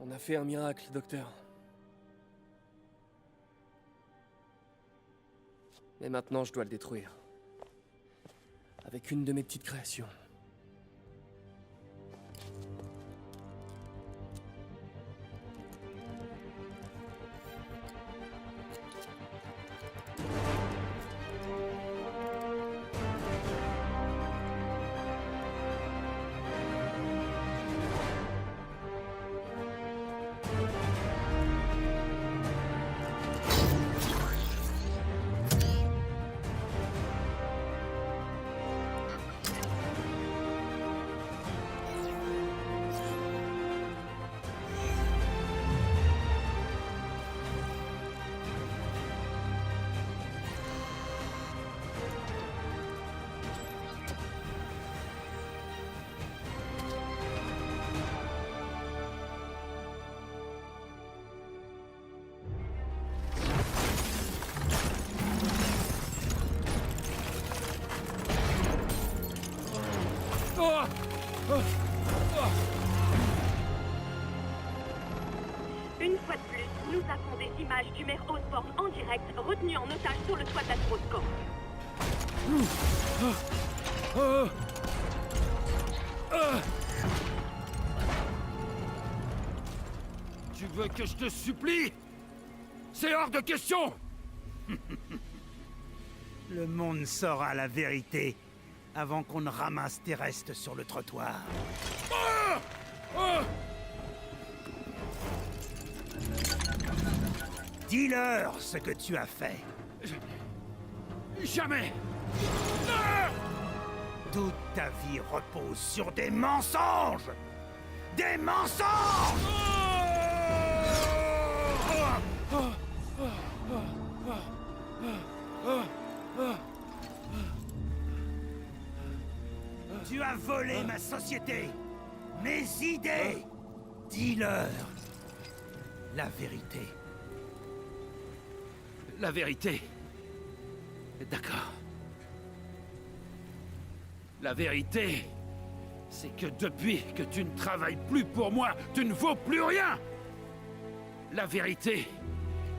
On a fait un miracle, docteur. Mais maintenant, je dois le détruire. Avec une de mes petites créations. Une fois de plus, nous avons des images du maire Osborn en direct, retenu en otage sur le toit d'Astroscorp. Tu veux que je te supplie? C'est hors de question! Le monde saura la vérité avant qu'on ne ramasse tes restes sur le trottoir. Dis-leur ce que tu as fait. Jamais! Toute ta vie repose sur des mensonges! Des mensonges! Tu as volé ma société, mes idées. Dis-leur la vérité. La vérité. D'accord. La vérité, c'est que depuis que tu ne travailles plus pour moi, tu ne vaux plus rien. La vérité,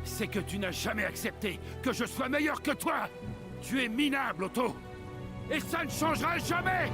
c'est que tu n'as jamais accepté que je sois meilleur que toi. Tu es minable, Otto. Et ça ne changera jamais.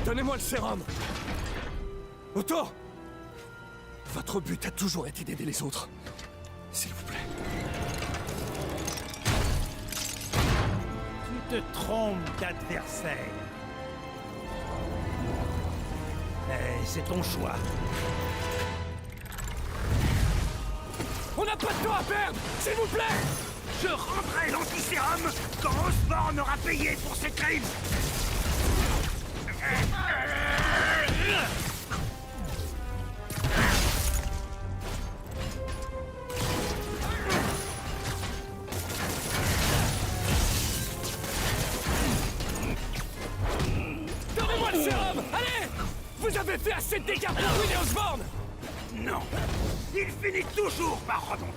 Donnez-moi le sérum! Otto! Votre but a toujours été d'aider les autres. S'il vous plaît. Tu te trompes d'adversaire. Mais c'est ton choix. On n'a pas de temps à perdre! S'il vous plaît! Je rendrai l'antisérum quand Osborn aura payé pour ses crimes! Donnez-moi le sérum! Allez! Vous avez fait assez de dégâts pour ruiner Osborn! Non! Il finit toujours par rebondir!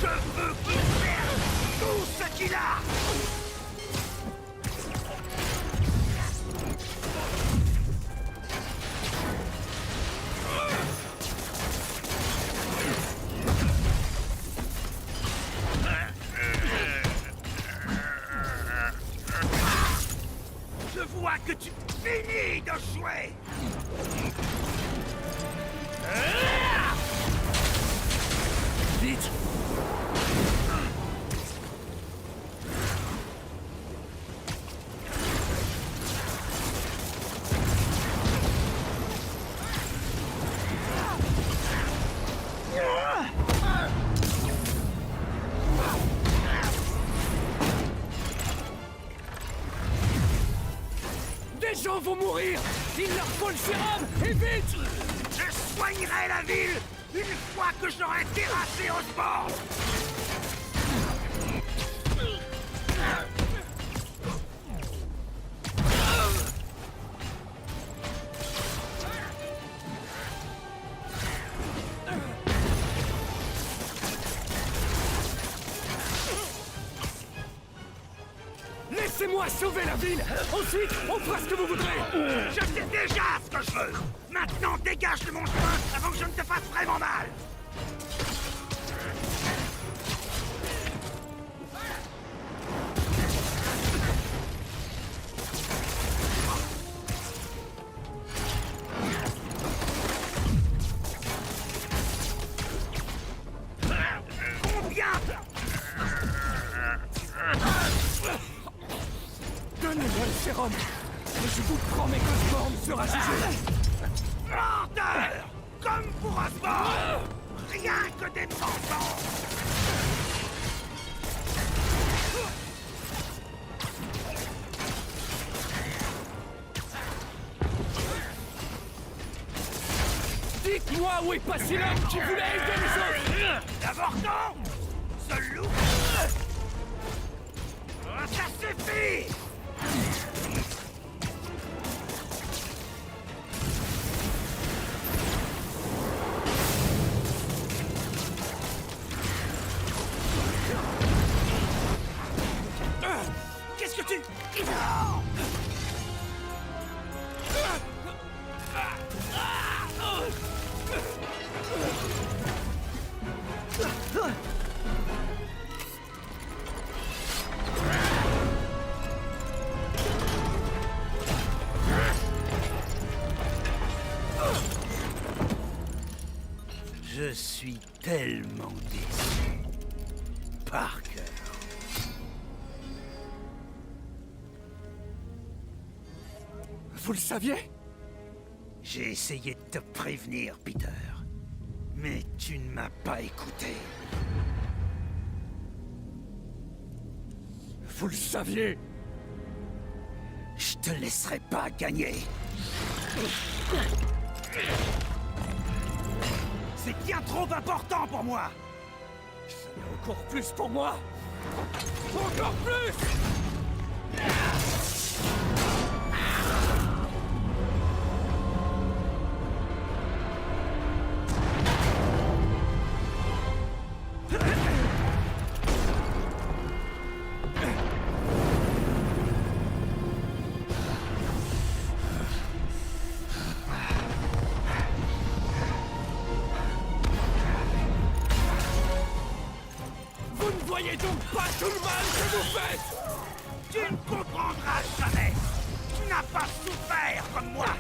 Je veux qu'il perde tout ce qu'il a! Bien joué. Vite! Des gens vont mourir! Il leur faut le sérum! Et vite! Je soignerai la ville une fois que j'aurai terrassé Osborn. Laissez-moi sauver la ville! Ensuite, on fera ce que vous voudrez! Je sais déjà ce que je veux. Maintenant, dégage de mon chemin avant que je ne te fasse vraiment mal. Combien? Donnez-moi le sérum! Et je vous promets qu'Osborn sera jugé! Ordre! Comme pour Osborn! Rien que des mensonges! Dites-moi où est passé l'homme qui voulait aider les autres! D'abord non! Ce loup! Oh, ça suffit! Qu'est-ce que tu... Je suis tellement déçu. Parker. Vous le saviez? J'ai essayé de te prévenir, Peter. Mais tu ne m'as pas écouté. Vous le saviez? Je te laisserai pas gagner. C'est bien trop important pour moi. Ça l'est encore plus pour moi. Encore plus! Vous ne voyez donc pas tout le mal que vous faites! Tu ne comprendras jamais. Tu n'as pas souffert comme moi.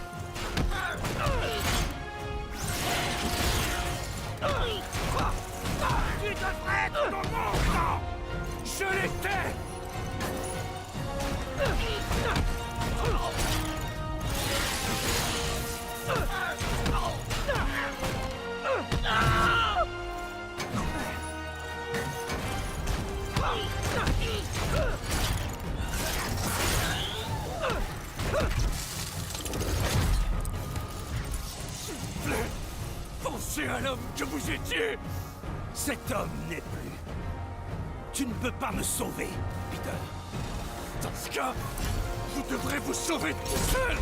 Tu devrais être dans mon camp. Je l'étais! Pensez à l'homme que vous étiez! Cet homme n'est plus. Tu ne peux pas me sauver, Peter. Dans ce cas, vous devrez vous sauver tout seul!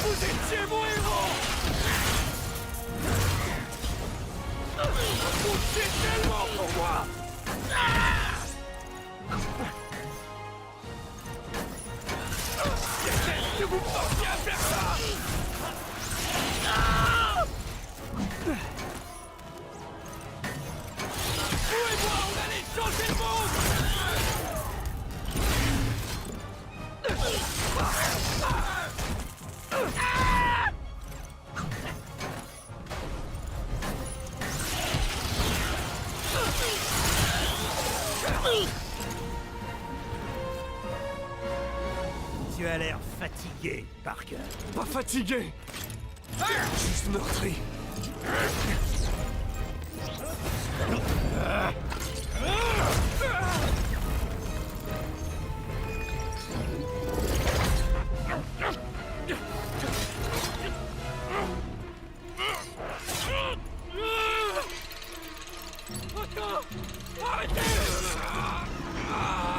Vous étiez mon héros! Vous étiez tellement pour moi! Qu'est-ce que vous pensiez à faire ça? Vous et moi, on allait changer le monde! Tu as l'air fatigué, Parker. Pas fatigué! Juste meurtri.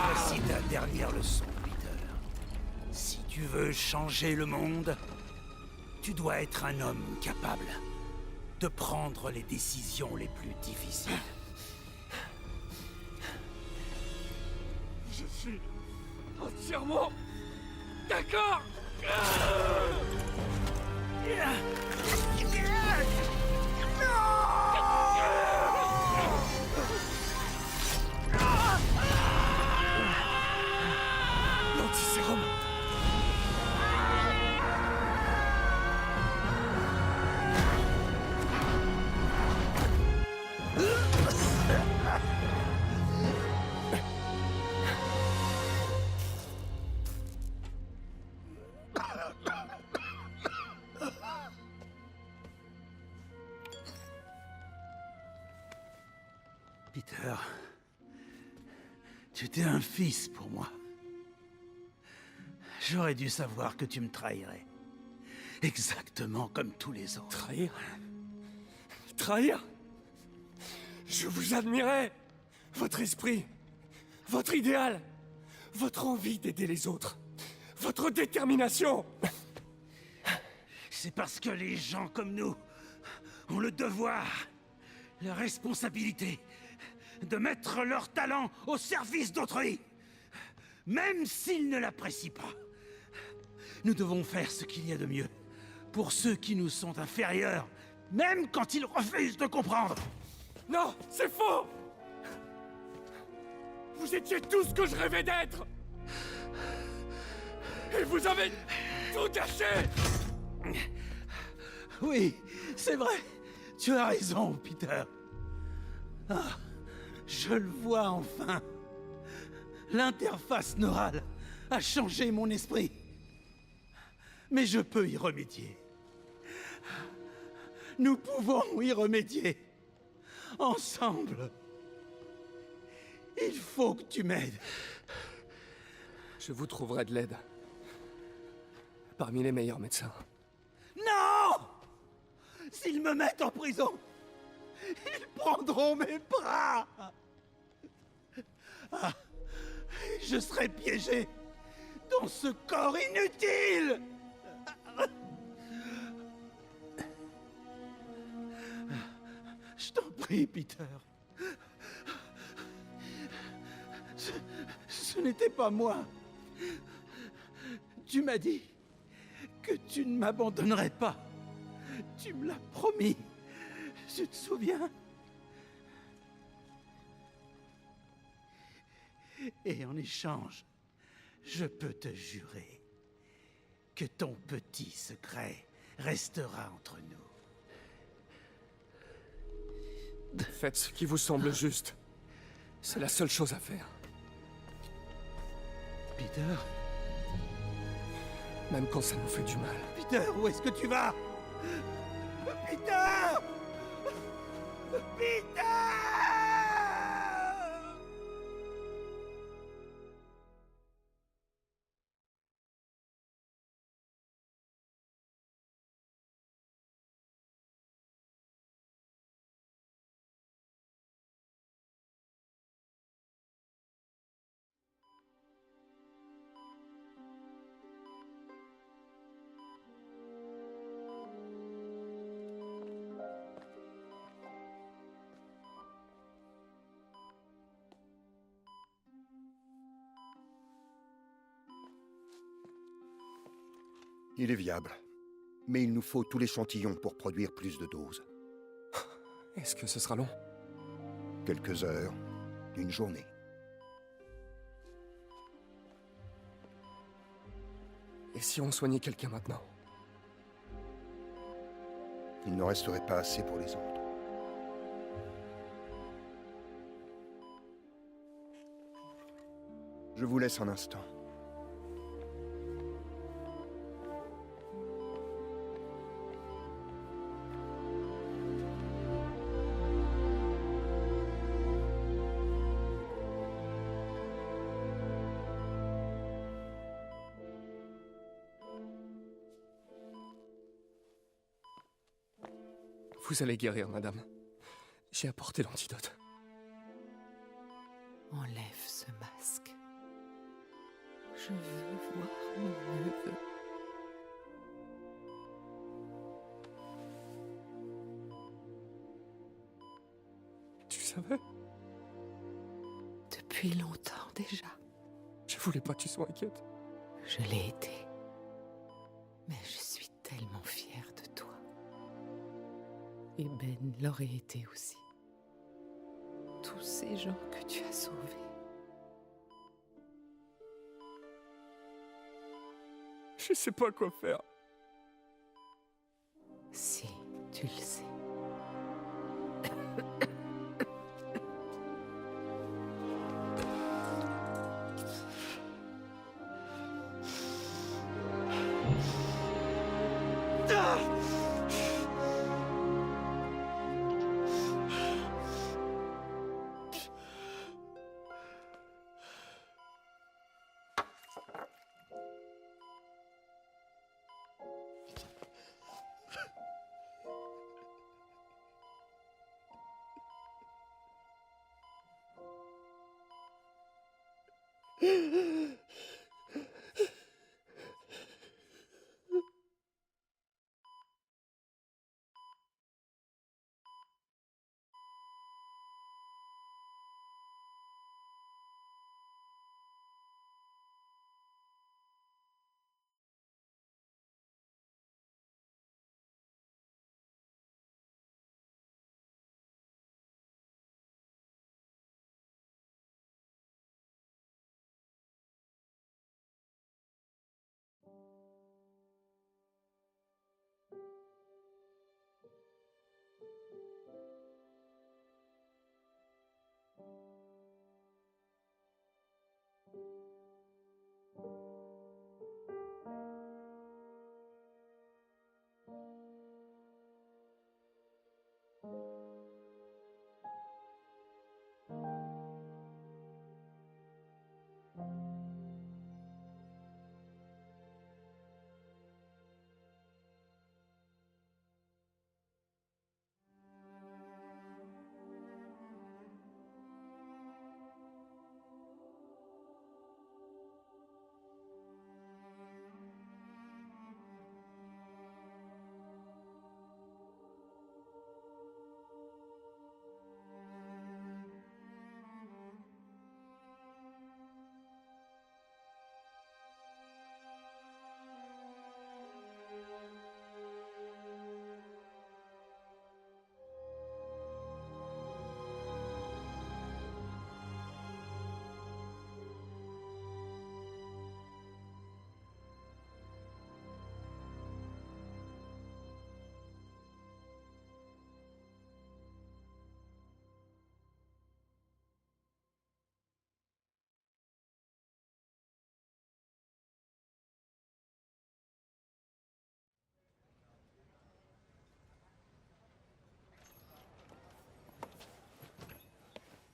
Voici ta dernière leçon, Peter. Si tu veux changer le monde, tu dois être un homme capable de prendre les décisions les plus difficiles. Je suis entièrement d'accord. L'antisérum. Peter, tu étais un fils pour moi. J'aurais dû savoir que tu me trahirais. Exactement comme tous les autres. Trahir? Trahir? Je vous admirais. Votre esprit, votre idéal, votre envie d'aider les autres, votre détermination. C'est parce que les gens comme nous ont le devoir, la responsabilité de mettre leur talent au service d'autrui, même s'ils ne l'apprécient pas. Nous devons faire ce qu'il y a de mieux pour ceux qui nous sont inférieurs, même quand ils refusent de comprendre. Non, c'est faux! Vous étiez tout ce que je rêvais d'être! Et vous avez tout gâché! Oui, c'est vrai. Tu as raison, Peter. Ah, je le vois enfin. L'interface neurale a changé mon esprit. Mais je peux y remédier. Nous pouvons y remédier. Ensemble. Il faut que tu m'aides. Je vous trouverai de l'aide. Parmi les meilleurs médecins. Non! S'ils me mettent en prison, ils prendront mes bras. Ah, je serai piégé dans ce corps inutile. Je t'en prie, Peter. Ce n'était pas moi. Tu m'as dit que tu ne m'abandonnerais pas. Tu me l'as promis. Tu te souviens? Et en échange, je peux te jurer que ton petit secret restera entre nous. Faites ce qui vous semble juste. C'est la seule chose à faire. Peter? Même quand ça nous fait du mal. Peter, où est-ce que tu vas? Peter! Peter! Il est viable. Mais il nous faut tout l'échantillon pour produire plus de doses. Est-ce que ce sera long? Quelques heures, une journée. Et si on soignait quelqu'un maintenant? Il n'en resterait pas assez pour les autres. Je vous laisse un instant. Vous allez guérir, madame. J'ai apporté l'antidote. Enlève ce masque. Je veux voir mon neveu. Tu savais? Depuis longtemps déjà. Je voulais pas que tu sois inquiète. Je l'ai été. Mais je suis tellement fière de toi. Et Ben l'aurait été aussi. Tous ces gens que tu as sauvés. Je sais pas quoi faire. Si, tu le sais.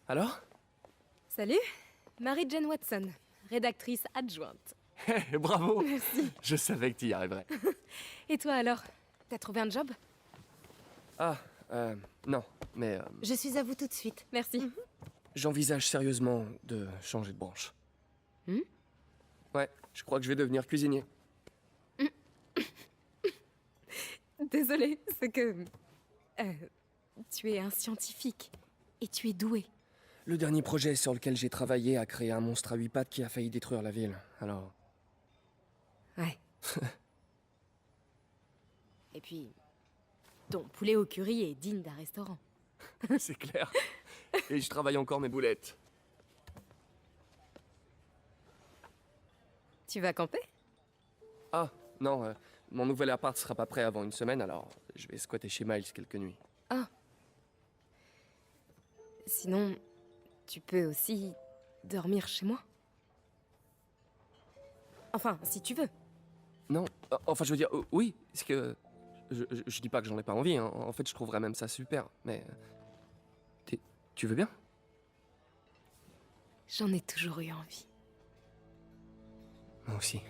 Alors? Salut, Mary-Jane Watson, rédactrice adjointe. Bravo! Merci. Je savais que tu y arriverais. Et toi alors? T'as trouvé un job? Ah, non, mais Je suis à vous tout de suite. Merci. j'envisage sérieusement de changer de branche. Hmm? Ouais, je crois que je vais devenir cuisinier. Désolée, c'est que... tu es un scientifique. Et tu es doué. Le dernier projet sur lequel j'ai travaillé a créé un monstre à 8 pattes qui a failli détruire la ville, alors... Ouais. Et puis... ton poulet au curry est digne d'un restaurant. C'est clair. Et je travaille encore mes boulettes. Tu vas camper? Ah, non, mon nouvel appart sera pas prêt avant une semaine, alors je vais squatter chez Miles quelques nuits. Ah. Sinon, tu peux aussi dormir chez moi. Enfin, si tu veux. Non, enfin je veux dire, oui, c'est que... Je dis pas que j'en ai pas envie, hein. En fait je trouverais même ça super, mais... Tu veux bien? J'en ai toujours eu envie. Moi aussi.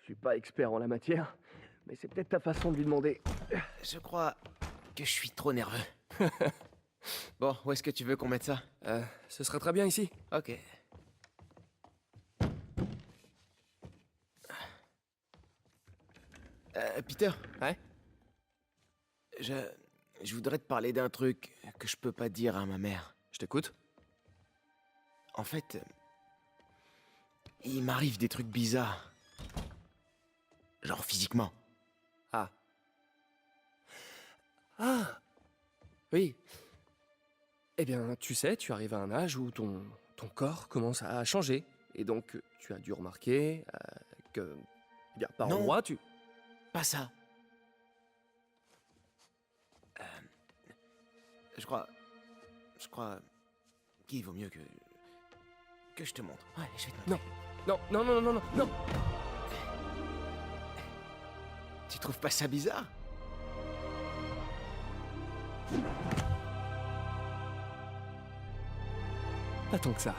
Je suis pas expert en la matière, mais c'est peut-être ta façon de lui demander. Je crois que je suis trop nerveux. Bon, où est-ce que tu veux qu'on mette ça? Ce serait très bien ici. Ok. Peter? Ouais? Je voudrais te parler d'un truc que je peux pas dire à ma mère. Je t'écoute. En fait, il m'arrive des trucs bizarres. Genre physiquement. Ah. Ah! Oui. Eh bien, tu sais, tu arrives à un âge où ton corps commence à changer. Et donc, tu as dû remarquer que, eh bien, par endroits, tu... Pas ça. Je crois qu'il vaut mieux que je te montre. Ouais, je vais te montrer. Non, non, non, non, non, non. Tu trouves pas ça bizarre? Pas tant que ça.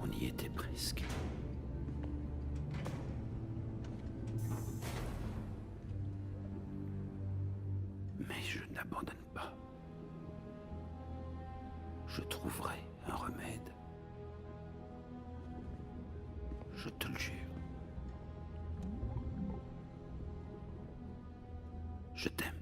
On y était presque. Mais je n'abandonne pas. Je trouverai un remède. Je te le jure. Je t'aime.